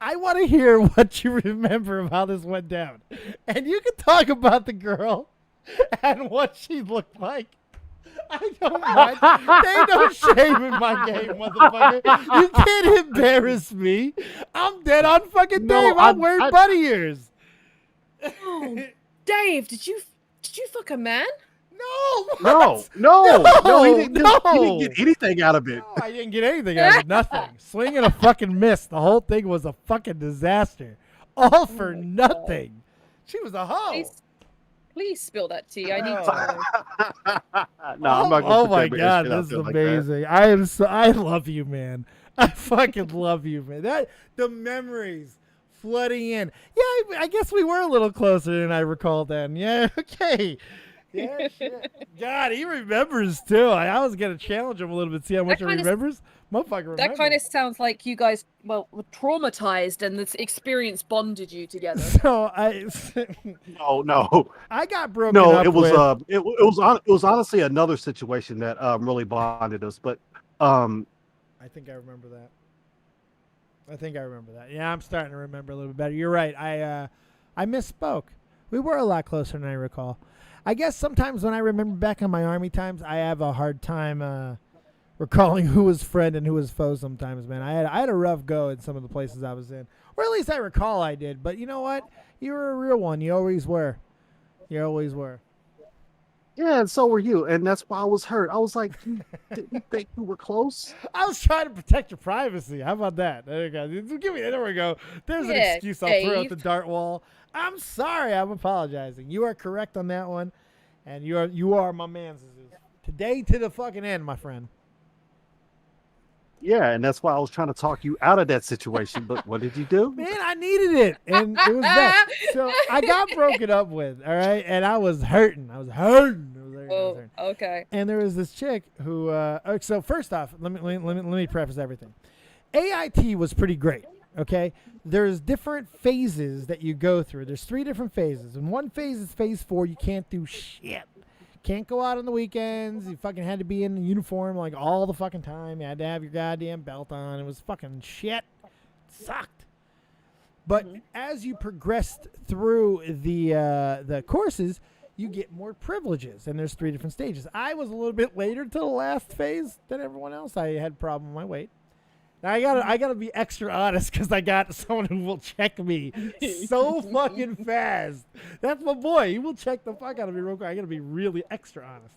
I want to hear what you remember of how this went down. And you can talk about the girl and what she looked like. I don't mind. There ain't no shame in my game, motherfucker. You can't embarrass me. I'm dead on fucking No, Dave. I'm wearing bunny ears. Oh, Dave, did you fuck a man? No. No, what? no, he didn't no. get anything out of it. No, I didn't get anything out of it. Nothing. Swing and a fucking miss. The whole thing was a fucking disaster. All for nothing. She was a hoe. Please spill that tea. I need Oh. to know. No, I'm not gonna Oh put my that god, shit out this is there like that. amazing. I love you, man. I fucking love you, man. The memories flooding in. Yeah, I guess we were a little closer than I recall then. Yeah, okay. Yeah, shit. God, he remembers too. I was gonna challenge him a little bit, see how much he remembers. Motherfucker remembers. That kind of sounds like you guys, were traumatized, and this experience bonded you together. So No. I got broken No, up it was with. it was honestly another situation that really bonded us. But I think I remember that. Yeah, I'm starting to remember a little bit better. You're right. I misspoke. We were a lot closer than I recall. I guess sometimes when I remember back on my army times, I have a hard time recalling who was friend and who was foe sometimes, man. I had a rough go in some of the places I was in. Or at least I recall I did. But you know what? You were a real one. You always were. You always were. Yeah, and so were you. And that's why I was hurt. I was like, you didn't think we were close? I was trying to protect your privacy. How about that? There you go. There we go. There's an excuse I'll throw at the dart wall. I'm sorry. I'm apologizing. You are correct on that one. And you are my man. Today to the fucking end, my friend. Yeah, and that's why I was trying to talk you out of that situation. But what did you do? Man, I needed it. And it was that. So I got broken up with, all right? And I was hurting. I was hurting. Okay. And there was this chick who, so first off, let me preface everything. AIT was pretty great, okay? There's different phases that you go through. There's 3 different phases. And one phase is phase 4. You can't do shit. Can't go out on the weekends. You fucking had to be in uniform like all the fucking time. You had to have your goddamn belt on. It was fucking shit. It sucked. But as you progressed through the courses, you get more privileges. And there's 3 different stages. I was a little bit later to the last phase than everyone else. I had a problem with my weight. Now I gotta be extra honest because I got someone who will check me so fucking fast. That's my boy. He will check the fuck out of me real quick. I gotta be really extra honest.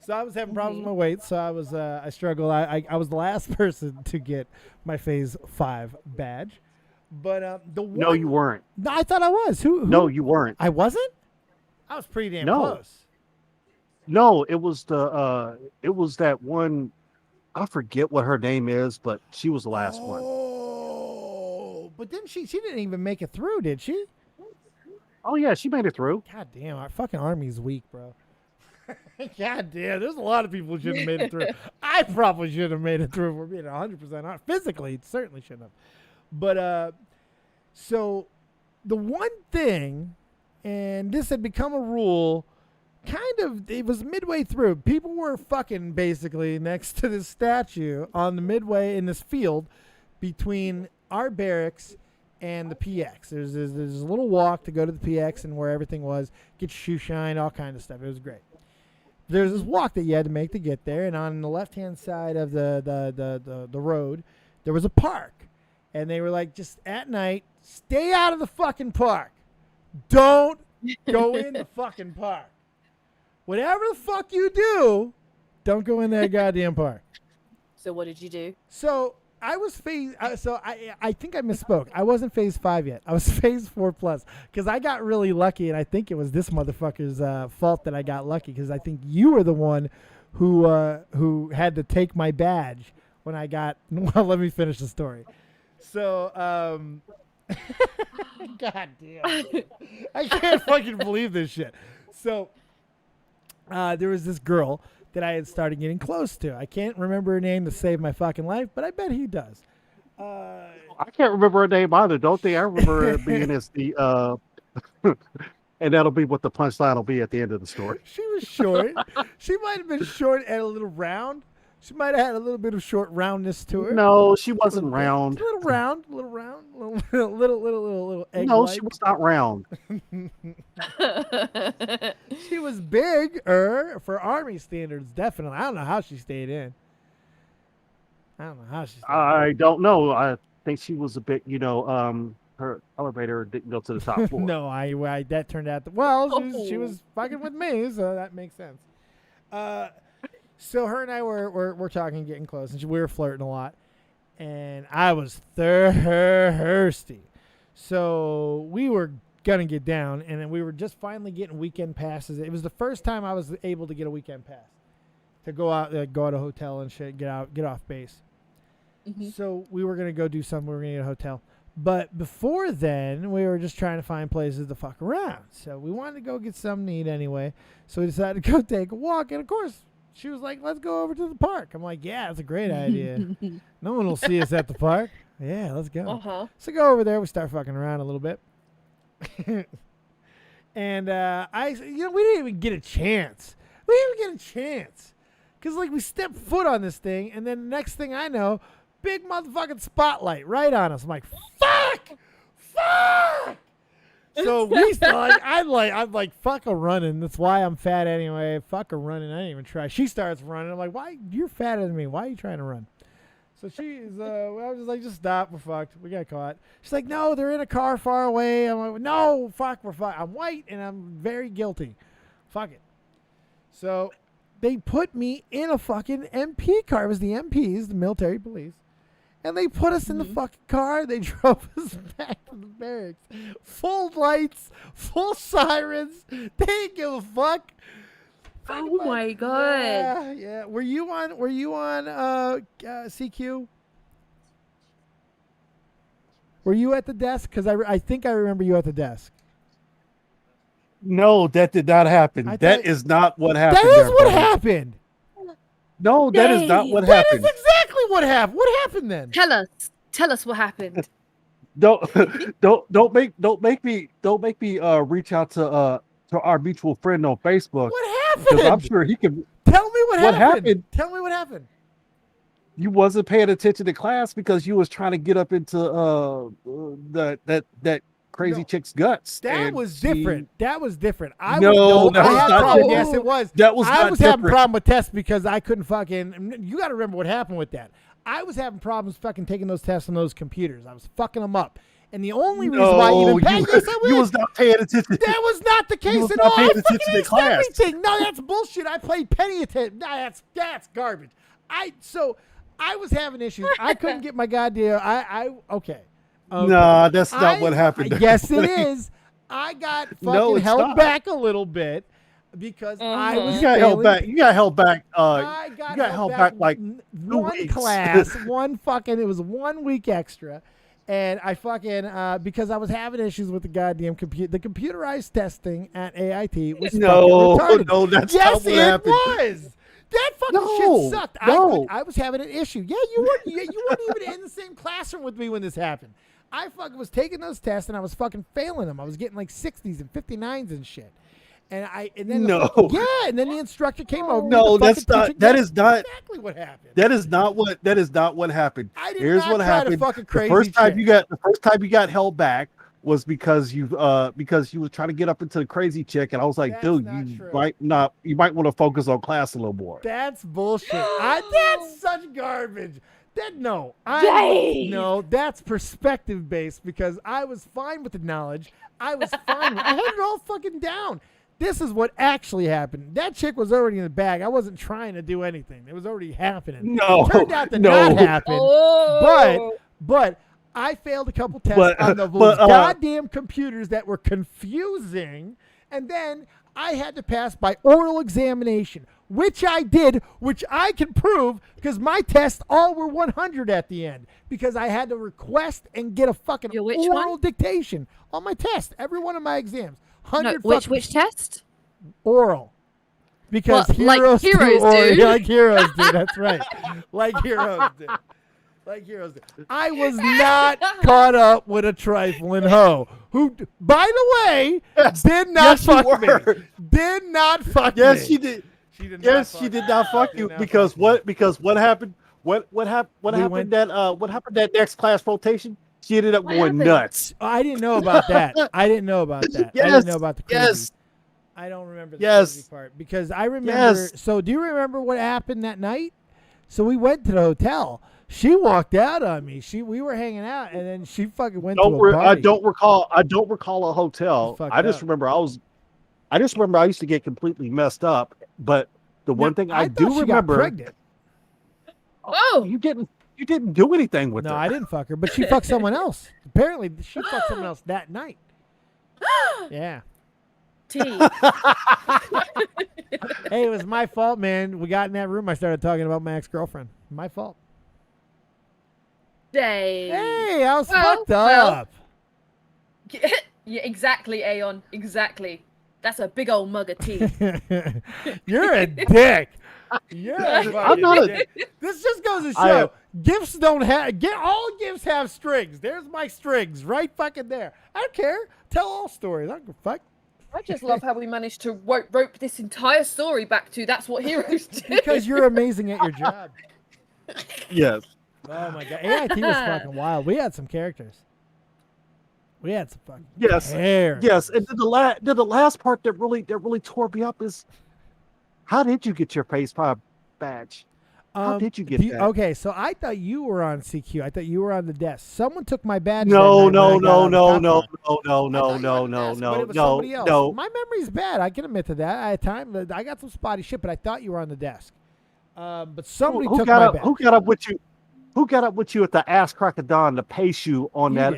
So I was having problems with my weight. So I struggled. I was the last person to get my phase 5 badge. But No, you weren't. No, I thought I was. Who? No, you weren't. I wasn't. I was pretty damn close. No, it was that one. I forget what her name is, but she was the last one. Oh, but didn't she didn't even make it through, did she? Oh yeah, she made it through. God damn, our fucking army's weak, bro. God damn, there's a lot of people who shouldn't have made it through. I probably should have made it through if we're being 100% honest. Physically, certainly shouldn't have. But so the one thing, and this had become a rule. It was midway through. People were fucking basically next to this statue on the midway in this field between our barracks and the PX. There's a little walk to go to the PX and where everything was. Get your shoe shine, all kind of stuff. It was great. There's this walk that you had to make to get there, and on the left-hand side of the road, there was a park. And they were like, just at night, stay out of the fucking park. Don't go in the fucking park. Whatever the fuck you do, don't go in that goddamn park. So what did you do? So I was phase. I think I misspoke. I wasn't phase 5 yet. I was phase 4+ because I got really lucky, and I think it was this motherfucker's fault that I got lucky because I think you were the one who had to take my badge when I got. Well, let me finish the story. So, God damn, I can't fucking believe this shit. So. There was this girl that I had started getting close to. I can't remember her name to save my fucking life, but I bet he does. I can't remember her name either. Don't think I remember it being as the and that'll be what the punchline will be at the end of the story. She was short. She might have been short and a little round. She might have had a little bit of short roundness to her. No, she wasn't round. A little round, little egg. No, she was not round. She was bigger for Army standards, definitely. I don't know how she stayed in. I don't know. I think she was a bit, her elevator didn't go to the top floor. No, I that turned out. She was fucking with me, so that makes sense. So her and I were talking, getting close, and we were flirting a lot. And I was thirsty. So we were going to get down, and then we were just finally getting weekend passes. It was the first time I was able to get a weekend pass to go out to a hotel and shit, get off base. Mm-hmm. So we were going to go do something. We were going to get a hotel. But before then, we were just trying to find places to fuck around. So we wanted to go get something to eat anyway. So we decided to go take a walk. And, of course, she was like, let's go over to the park. I'm like, yeah, that's a great idea. No one will see us at the park. Yeah, let's go. Uh-huh. So go over there. We start fucking around a little bit. And we didn't even get a chance. Because, we stepped foot on this thing, and then the next thing I know, big motherfucking spotlight right on us. I'm like, fuck! So we start. I'm like, fuck a running. That's why I'm fat anyway. Fuck a running. I didn't even try. She starts running. I'm like, why? You're fatter than me. Why are you trying to run? So she's. I was just like, just stop. We're fucked. We got caught. She's like, no, they're in a car far away. I'm like, no, fuck, we're fucked. I'm white and I'm very guilty. Fuck it. So they put me in a fucking MP car. It was the MPs, the military police. And they put us in the fucking car. They drove us back to the barracks. Full lights, full sirens. They didn't give a fuck. Oh my god. Yeah. Were you on CQ? Were you at the desk? Because I think I remember you at the desk. No, that did not happen. That is not what happened. That is what happened. No, that is not what That happened. is exactly what happened. What happened then? Tell us what happened. Don't make me reach out to our mutual friend on Facebook. What Because I'm happened? sure he can. Tell me what happened. Tell me what happened. You wasn't paying attention to class because you was trying to get up into that crazy chick's guts. That was different. That was different. That was not different. Yes, it was. That was I not was having a different. problem with tests because I couldn't fucking. You got to remember what happened with that. I was having problems fucking taking those tests on those computers. I was fucking them up. And the only reason why I even passed, yes, I you was not paying attention. That was not the case was at not all. paying I attention fucking to aced class. everything. No, that's bullshit. I played penny attention. Nah, that's garbage. So I was having issues. I couldn't get my goddamn. Okay. Nah, that's not what happened. Yes, it is. I got fucking held back a little bit because I was You got held back. You got held back. I you got held back like 2 one weeks. class, it was 1 week extra. And I fucking, because I was having issues with the goddamn computer. The computerized testing at AIT was fucking retarded. No, that's yes, not what it happened. was. That fucking shit sucked. I was having an issue. Yeah, you weren't even in the same classroom with me when this happened. I fucking was taking those tests and I was fucking failing them. I was getting like 60s and 59s and shit. And then the instructor came over. No, that's not. That is not exactly what happened. That is not what happened. I did Here's not what try happened. to fucking crazy the first time shit. you got held back was because you were trying to get up into the crazy chick, and I was like, That's dude, not you true. might want to focus on class a little more. That's bullshit. That's such garbage. No, that's perspective based because I was fine with the knowledge. I was fine. I had it all fucking down. This is what actually happened. That chick was already in the bag. I wasn't trying to do anything. It was already happening. No, it turned out to not happen. But I failed a couple tests on those goddamn computers that were confusing, and then I had to pass by oral examination, which I did, which I can prove because my tests all were 100 at the end because I had to request and get a fucking oral dictation on my test, every one of my exams. Which test? Oral. Because like heroes do. Like heroes do. That's right. Like heroes do. Like heroes do. I was not caught up with a trifling hoe who, by the way, did not fuck me. Did not fuck me. Yes, she did. She did not fuck you because what happened? What happened that next class rotation? She ended up going nuts. I didn't know about that. I didn't know about that. I didn't know about the crazy. Yes. I don't remember the crazy part because I remember. Yes. So do you remember what happened that night? So we went to the hotel. She walked out on me. We were hanging out, and then she fucking went to a party. I don't recall a hotel. I just remember I used to get completely messed up. But the one thing I do remember, got pregnant. Oh, you didn't do anything with her. No, I didn't fuck her, but she fucked someone else. Apparently, she fucked someone else that night. Yeah. Hey, it was my fault, man. We got in that room. I started talking about my ex-girlfriend. My fault. Hey, I was fucked up. Yeah, exactly, Aon. Exactly. That's a big old mug of tea. You're a dick. I'm not dick. This just goes to show gifts don't have. All gifts have strings. There's my strings right fucking there. I don't care. Tell all stories. I don't give a fuck. I just love how we managed to rope this entire story back to that's what heroes do. Because you're amazing at your job. Yes. Oh my god, AIT was fucking wild. We had some characters. We had some fucking Yes, hair. yes. And then the last part that really tore me up is, how did you get your face pop badge? How did you get that? Okay, so I thought you were on CQ. I thought you were on the desk. Someone took my badge. No, that night when I got out of the cop car. no, I thought you were on the desk, but it was somebody else. no. My memory's bad. I can admit to that. I had time. I got some spotty shit, but I thought you were on the desk. But somebody took my badge. Who got up with you? Who got up with you at the ass crack of dawn to pace you on that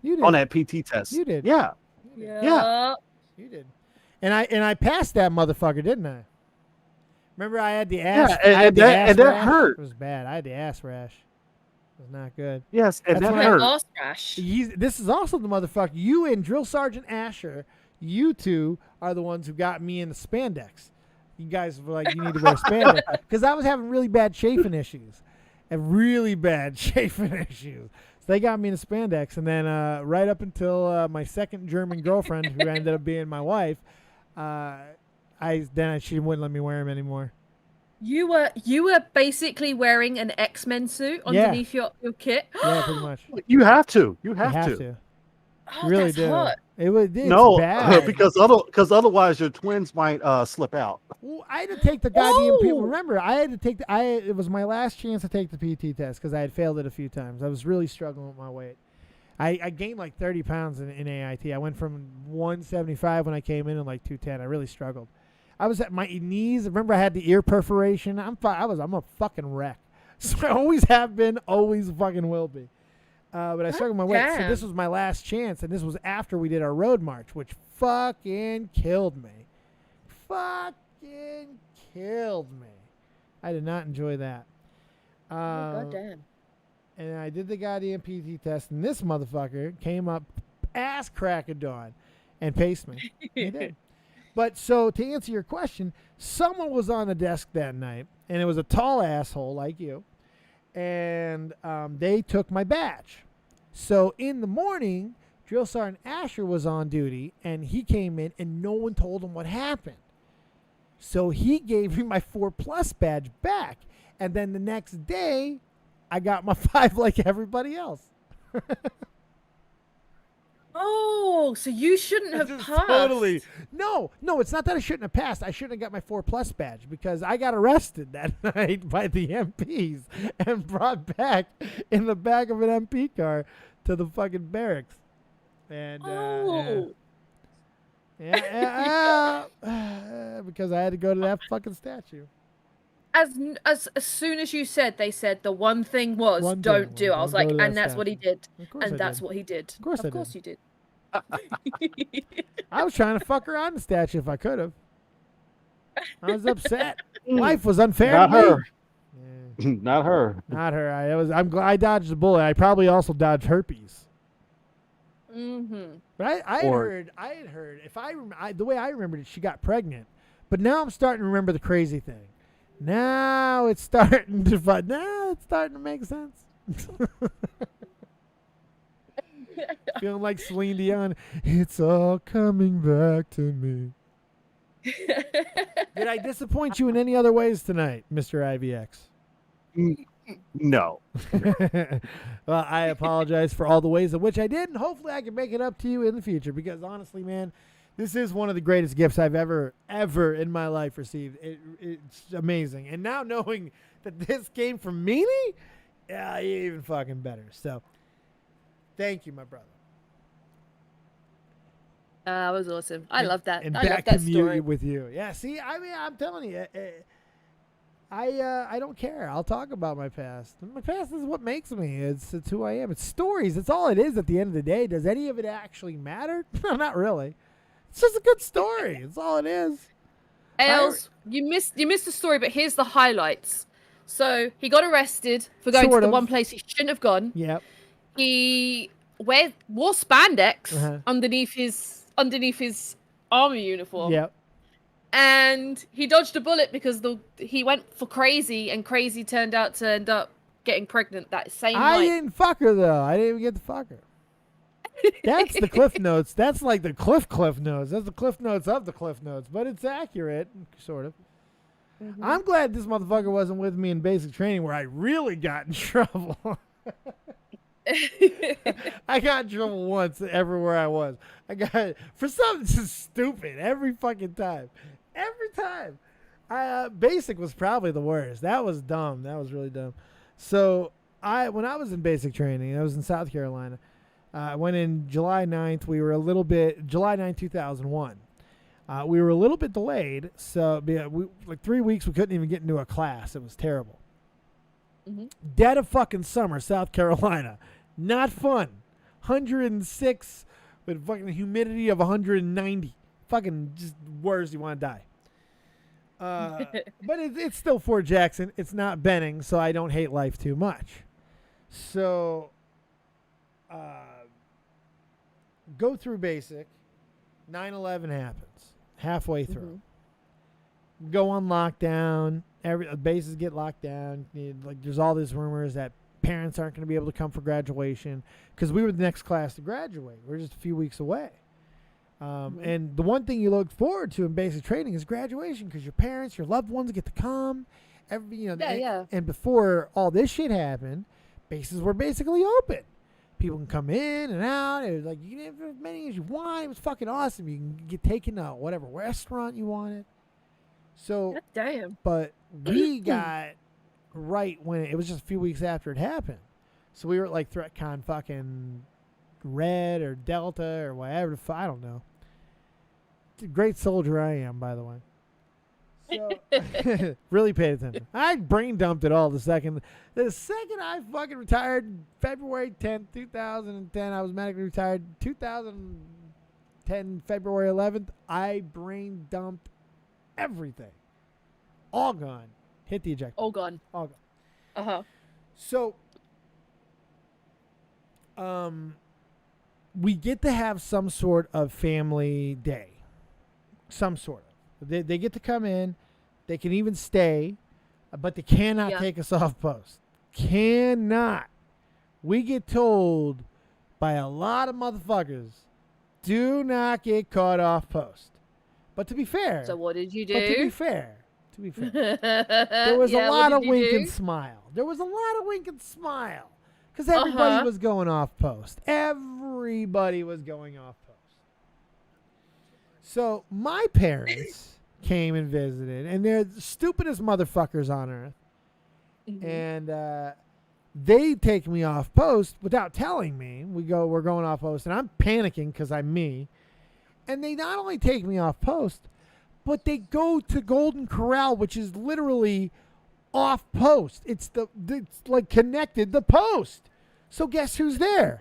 You did. on that PT test? You did. Yeah. Yeah. You did. And I passed that motherfucker, didn't I? Remember, I had the ass. Yeah, and that rash. hurt. It was bad. I had the ass rash. It was not good. Yes, and That's that when hurt. Ass rash. This is also the motherfucker. You and Drill Sergeant Asher, you two are the ones who got me in the spandex. You guys were like, you need to wear spandex. Because I was having really bad chafing issues. And really bad chafing issues. So they got me in the spandex. And then right up until my second German girlfriend, who ended up being my wife, she wouldn't let me wear them anymore. You were basically wearing an X-Men suit underneath your kit. Yeah, pretty much. You have to. You You have to. Oh, You really that's do. hot. It's No, bad. because otherwise your twins might slip out. Well, I had to take the goddamn. Oh! Remember, I had to take the. It was my last chance to take the PT test because I had failed it a few times. I was really struggling with my weight. I gained like 30 pounds in AIT. I went from 175 when I came in and like 210. I really struggled. I was at my knees. Remember, I had the ear perforation. I'm a fucking wreck. So I always have been, always fucking will be. But I struggled with my weight. So Damn. this was my last chance, and this was after we did our road march, which fucking killed me. Fucking killed me. I did not enjoy that. Oh, goddamn. And I did the goddamn PT test, and this motherfucker came up ass crack of dawn and paced me. He did. But so to answer your question, someone was on the desk that night, and it was a tall asshole like you, and they took my badge. So in the morning, Drill Sergeant Asher was on duty, and he came in, and no one told him what happened. So he gave me my 4+ badge back, and then the next day, I got my 5 like everybody else. Oh, so you shouldn't have Just passed. Totally. No, it's not that I shouldn't have passed. I shouldn't have got my 4+ badge because I got arrested that night by the MPs and brought back in the back of an MP car to the fucking barracks. And because I had to go to that fucking statue. As soon as you said, they said the one thing was One don't thing do. was I was don't like, go to that and that's what he statue. did. Of course And I that's did. what he did. Of course I course did. you did. I was trying to fuck her on the statue if I could have. I was upset. Life was unfair. Not to me. her. Yeah. Not her. Not her. I'm glad I dodged the bullet. I probably also dodged herpes. Mm-hmm. But I had heard the way I remembered it, she got pregnant. But now I'm starting to remember the crazy thing. Now it's starting to make sense. Feeling like Celine Dion. It's all coming back to me. Did I disappoint you in any other ways tonight, Mr. IVX? No. Well, I apologize for all the ways in which I did, and hopefully I can make it up to you in the future because honestly, man, this is one of the greatest gifts I've ever in my life received. It's amazing. And now knowing that this came from Meanie, yeah, even fucking better. So, thank you, my brother. That was awesome. I love that. And I love back that to story. with you. Yeah, see, I mean, I'm telling you, I don't care. I'll talk about my past. My past is what makes me. It's who I am. It's stories. It's all it is at the end of the day. Does any of it actually matter? No, not really. It's just a good story. It's all it is. Els, you missed the story, but here's the highlights. So he got arrested for going Sort to the of. one place he shouldn't have gone. Yep. He wore spandex Uh-huh. underneath his army uniform. Yep. And he dodged a bullet because he went for crazy, and crazy turned out to end up getting pregnant that same I night. didn't fuck her though. I didn't even get to fuck her. That's the Cliff Notes. That's like the Cliff Notes. That's the Cliff Notes of the Cliff Notes, but it's accurate, sort of. Mhm. I'm glad this motherfucker wasn't with me in basic training where I really got in trouble. I got in trouble once everywhere I was. I got for something just stupid every fucking time. Every time. Basic was probably the worst. That was dumb. That was really dumb. So when I was in basic training, I was in South Carolina. I went in July 9th. We were a little bit July 9th, 2001. We were a little bit delayed, so like 3 weeks we couldn't even get into a class. It was terrible. Mm-hmm. Dead of fucking summer, South Carolina. Not fun. 106 with fucking humidity of 190. Fucking just worse. You want to die. But it's still Fort Jackson. It's not Benning, so I don't hate life too much. So, go through basic. 9/11 happens halfway through. Mm-hmm. Go on lockdown. Bases get locked down. Like there's all these rumors that parents aren't going to be able to come for graduation because we were the next class to graduate. We're just a few weeks away. And the one thing you look forward to in basic training is graduation because your parents, your loved ones get to come. And before all this shit happened, bases were basically open. People can come in and out. It was like you can have as many as you want. It was fucking awesome. You can get taken to whatever restaurant you wanted. So, God damn. But we got right when it was just a few weeks after it happened. So we were at like ThreatCon fucking Red or Delta or whatever. I don't know. Great soldier I am, by the way. So really paid attention. I brain dumped it all the second I fucking retired, February 10th, 2010. I was medically retired. 2010, February 11th, I brain dumped everything. All gone. Hit the eject. All gone. All gone. Uh-huh. So, we get to have some sort of family day. Some sort of. They get to come in. They can even stay, but they cannot take us off post. Cannot. We get told by a lot of motherfuckers, do not get caught off post. But to be fair. So what did you do? But to be fair, there was a lot of wink and smile. There was a lot of wink and smile. Because everybody was going off post. Everybody was going off post. So my parents came and visited, and they're the stupidest motherfuckers on earth. Mm-hmm. And they take me off post without telling me. We're going off post, and I'm panicking because I'm me. And they not only take me off post, but they go to Golden Corral, which is literally off post. It's like connected the post. So guess who's there?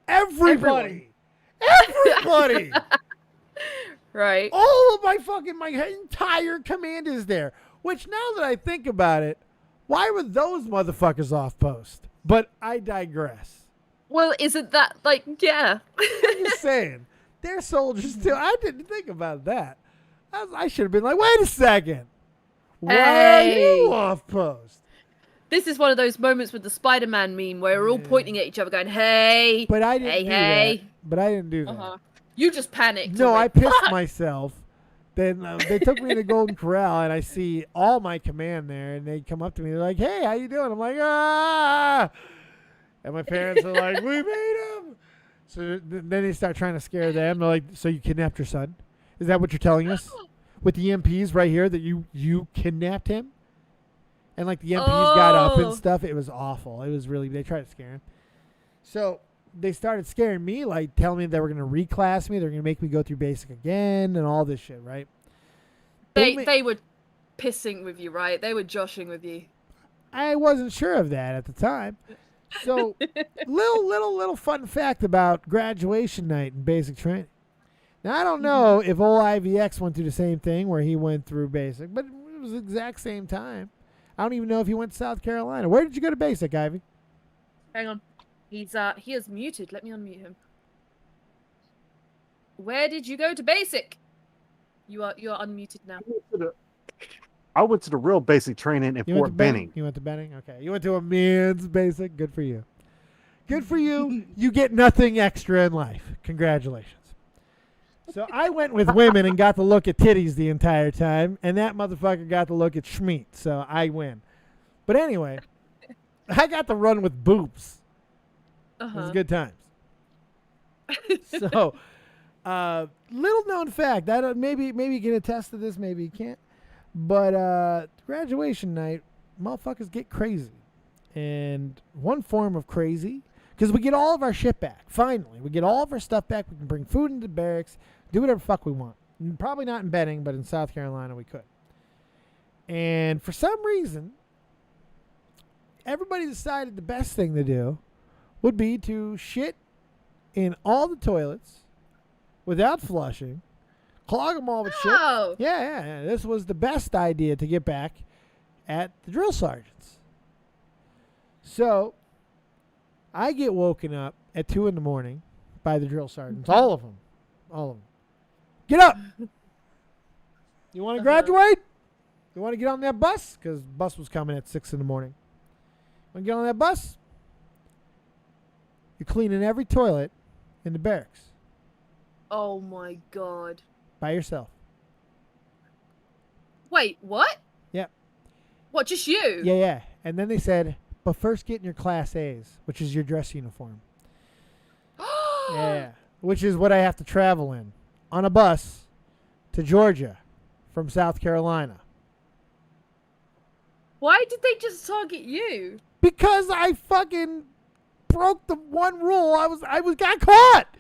Everybody. Everybody. Right. All of my entire command is there. Which now that I think about it, why were those motherfuckers off post? But I digress. Well, isn't that yeah? I'm just saying. They're soldiers too. I didn't think about that. I should have been like, wait a second. Why are you off post? This is one of those moments with the Spider-Man meme where we're all pointing at each other going, hey. But I didn't do that. But I didn't do that. Uh-huh. You just panicked. No, I pissed myself. Then they took me to Golden Corral, and I see all my command there, and they come up to me. They're like, hey, how you doing? I'm like, ah. And my parents are like, we made him. So then they start trying to scare them. They're like, so you kidnapped your son? Is that what you're telling us? With the MPs right here that you kidnapped him? And like the MPs got up and stuff. It was awful. It was really, they tried to scare him. So they started scaring me, like telling me they were going to reclass me. They're going to make me go through basic again and all this shit, right? They were pissing with you, right? They were joshing with you. I wasn't sure of that at the time. So little fun fact about graduation night in basic training. Now, I don't know if old IVX went through the same thing where he went through basic, but it was the exact same time. I don't even know if he went to South Carolina. Where did you go to basic, Ivy? Hang on. He is muted. Let me unmute him. Where did you go to basic? You are unmuted now. I went to the real basic training in Fort Benning. You went to Benning? Okay. You went to a men's basic. Good for you. Good for you. You get nothing extra in life. Congratulations. So I went with women and got to look at titties the entire time, and that motherfucker got to look at Schmeat, so I win. But anyway, I got to run with boobs. It was good times. So, little known fact. I don't. Maybe you can attest to this. Maybe you can't. But graduation night, motherfuckers get crazy, and one form of crazy, because we get all of our shit back. Finally, we get all of our stuff back. We can bring food into barracks, do whatever the fuck we want. And probably not in Benning, but in South Carolina we could. And for some reason, everybody decided the best thing to do would be to shit in all the toilets without flushing, clog them all with shit. Yeah. This was the best idea to get back at the drill sergeants. So I get woken up at 2 a.m. by the drill sergeants. All of them. Get up. You want to graduate? You want to get on that bus? Because the bus was coming at 6 a.m. Want to get on that bus? You're cleaning every toilet in the barracks. Oh my God. By yourself. Wait, what? Yeah. What, just you? Yeah. And then they said, but first get in your Class A's, which is your dress uniform. Yeah. Which is what I have to travel in on a bus to Georgia from South Carolina. Why did they just target you? Because I fucking broke the one rule. I got caught.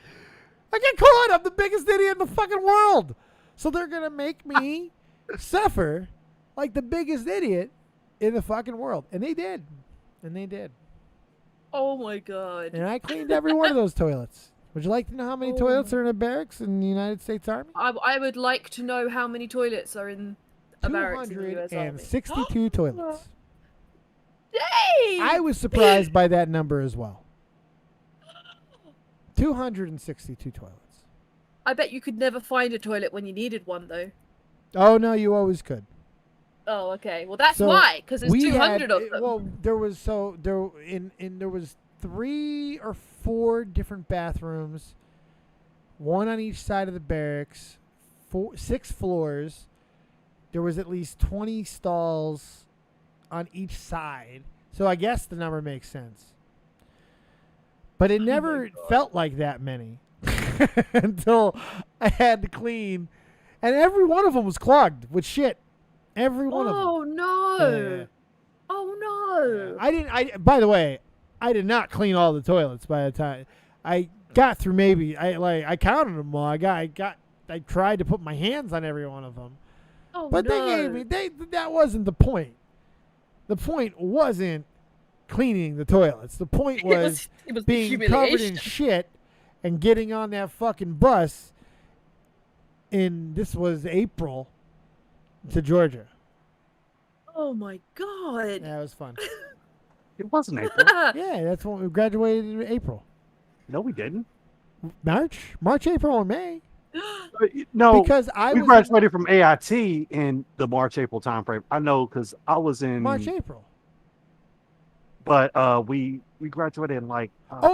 I got caught. I'm the biggest idiot in the fucking world. So they're going to make me suffer like the biggest idiot in the fucking world. And they did. Oh my God. And I cleaned every one of those toilets. Would you like to know how many toilets are in a barracks in the United States Army? I would like to know how many toilets are in a barracks in the US Army. 262 toilets. Dang! I was surprised by that number as well. 262 toilets. I bet you could never find a toilet when you needed one, though. Oh, no, you always could. Oh, okay. Well, that's why, because there's 200 of them. Well, there was 3 or 4 different bathrooms, one on each side of the barracks, 6 floors. There was at least 20 stalls on each side. So I guess the number makes sense. But it never felt like that many until I had to clean. And every one of them was clogged with shit. Every one of them. Oh, no. Yeah. Oh, no. By the way, I did not clean all the toilets by the time I got through. Maybe I counted them all. I tried to put my hands on every one of them. Oh, but no. that wasn't the point. The point wasn't cleaning the toilets. The point was, it was being covered in shit and getting on that fucking bus this was April to Georgia. Oh my God. That was fun. It wasn't April. Yeah, that's when we graduated in April. No, we didn't. March, April, or May. No, because we graduated from AIT in the March, April timeframe. I know because I was in March, April. But we graduated in like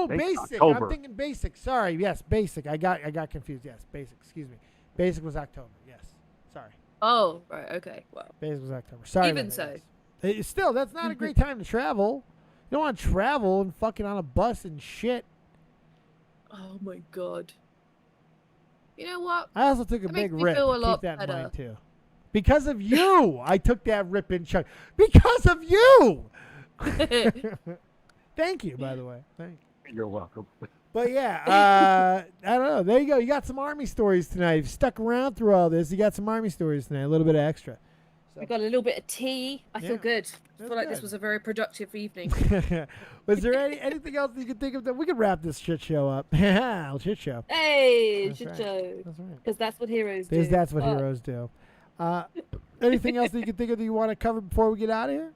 basic. October. I'm thinking basic. Sorry, yes, basic. I got confused. Yes, basic. Excuse me. Basic was October. Yes. Sorry. Oh, right. Okay. Well. Basic was October. Sorry. Even so. Still, that's not a great time to travel. You don't want to travel and fucking on a bus and shit. Oh my God. You know what? I also took a big rip. Feel a lot Keep that better. in mind too. Because of you, I took that rip in chunk. Because of you. Thank you, by the way. Thank you. You're welcome. But yeah, I don't know. There you go. You got some Army stories tonight. You've stuck around through all this. You got some Army stories tonight. A little bit of extra. We got a little bit of tea. I feel good. I feel like good. this was a very productive evening. Was there anything else you could think of that we could wrap this shit show up? Shit show. Hey, That's shit right. show. That's right. Because that's what heroes do. That's what heroes do. Anything else that you can think of that you want to cover before we get out of here?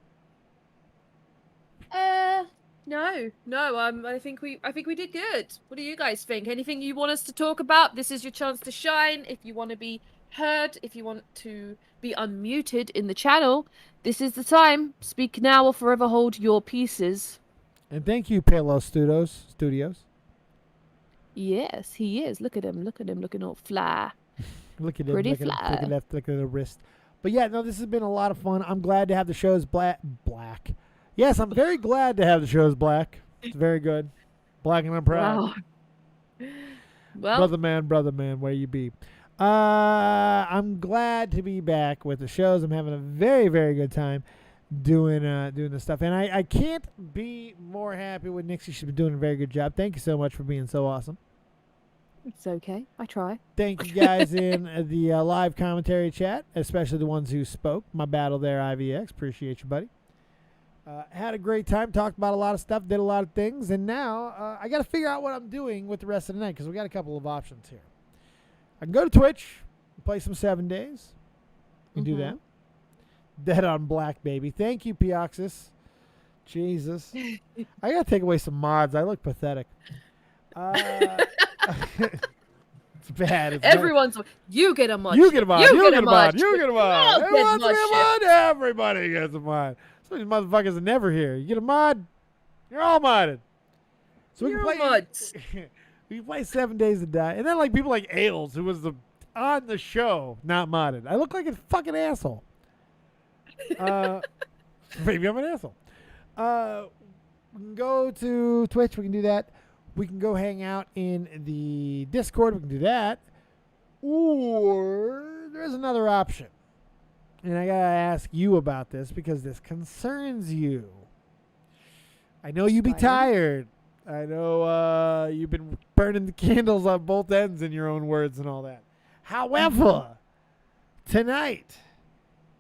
No. I think we did good. What do you guys think? Anything you want us to talk about? This is your chance to shine. If you want to be heard, if you want to be unmuted in the channel, this is the time. Speak now or forever hold your pieces. And thank you, Palo Studios. Yes, he is. Look at him, looking all fly. Look at him. Pretty Look at him. fly. Look at left. Look at the wrist. But yeah, no, this has been a lot of fun. I'm glad to have the shows black. Yes, I'm very glad to have the shows black. It's very good. Black and I'm proud. Wow. Well, Brother man, where you be? I'm glad to be back with the shows. I'm having a very, very good time doing this stuff. And I can't be more happy with Nixie. She's been doing a very good job. Thank you so much for being so awesome. it's okay. I try. Thank you guys in the live commentary chat, especially the ones who spoke. My battle there, IVX. Appreciate you, buddy. Had a great time. Talked about a lot of stuff. Did a lot of things. And now I got to figure out what I'm doing with the rest of the night because we got a couple of options here. I can go to Twitch and play some 7 days. You can do that. Dead on Black, baby. Thank you, Pioxis. Jesus. I got to take away some mods. I look pathetic. It's bad. It's Everyone's. You get a mod. You get a mod. You get a mod. You get a mod. I'll Who get wants to mod be a shit. mod? Everybody gets a mod. Some of these motherfuckers are never here. You get a mod, you're all modded. So we You're can play mods. we can play 7 Days to Die. And then like people like Ailes, who was on the show, not modded. I look like a fucking asshole. Maybe I'm an asshole. We can go to Twitch. We can do that. We can go hang out in the Discord. We can do that. Or there's another option. And I got to ask you about this because this concerns you. I know you be Spider? tired. I know you've been burning the candles on both ends in your own words and all that. However, tonight,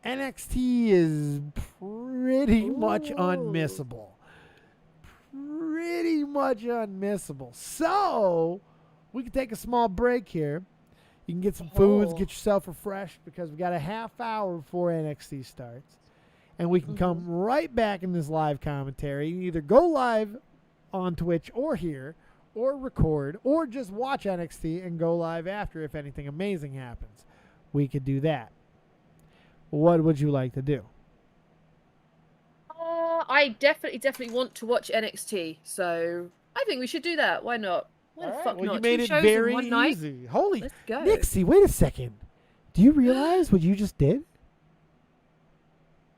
NXT is pretty much unmissable. Pretty much unmissable. So, we can take a small break here. You can get some foods, get yourself refreshed because we got a half hour before NXT starts. And we can come right back in this live commentary. You can either go live on Twitch or here, or record, or just watch NXT and go live after if anything amazing happens. We could do that. What would you like to do? I definitely want to watch NXT, so I think we should do that. Why not? Why the fuck Well, not? you made Two it shows in very one night? easy. Holy Let's go. Nixie, wait a second. Do you realize what you just did?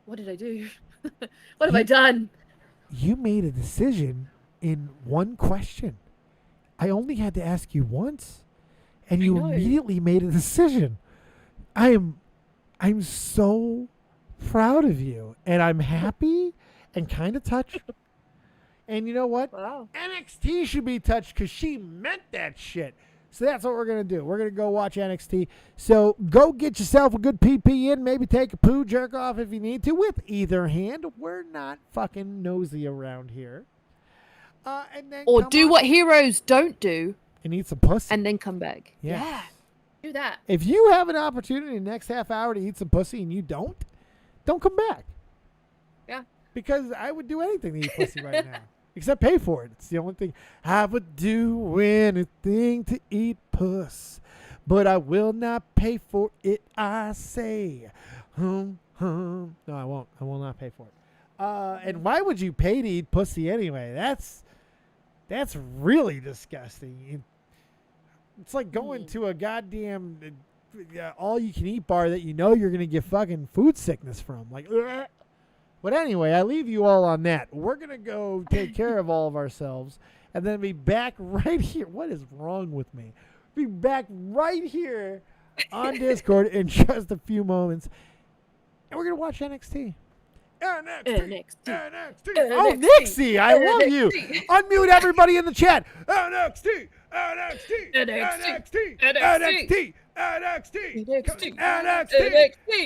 What did I do? What have I done? You made a decision in one question. I only had to ask you once, and you know. immediately made a decision. I'm so proud of you, and I'm happy and kind of touched. And you know what? Wow. NXT should be touched because she meant that shit. So that's what we're going to do. We're going to go watch NXT. So go get yourself a good PP in. Maybe take a poo, jerk off if you need to with either hand. We're not fucking nosy around here. And then Or come do on what heroes don't do and eat some pussy. and then come back. Yes. Yeah. Do that. If you have an opportunity in the next half hour to eat some pussy and you don't come back. Yeah. Because I would do anything to eat pussy right now. Except pay for it. It's the only thing. I would do anything to eat puss. But I will not pay for it, I say. No, I won't. I will not pay for it. And why would you pay to eat pussy anyway? That's really disgusting. It's like going to a goddamn all-you-can-eat bar that you know you're going to get fucking food sickness from. Like, ugh. But anyway, I leave you all on that. We're going to go take care of all of ourselves and then be back right here. What is wrong with me? Be back right here on Discord in just a few moments. And we're going to watch NXT. NXT. Oh, Nixie, I love you. Unmute everybody in the chat. NXT. NXT. NXT. NXT. NXT. NXT.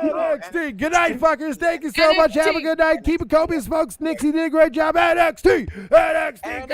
NXT. Good night, fuckers. Thank you so much. Have a good night. Keep it copious, folks. Nixie did a great job. NXT. NXT.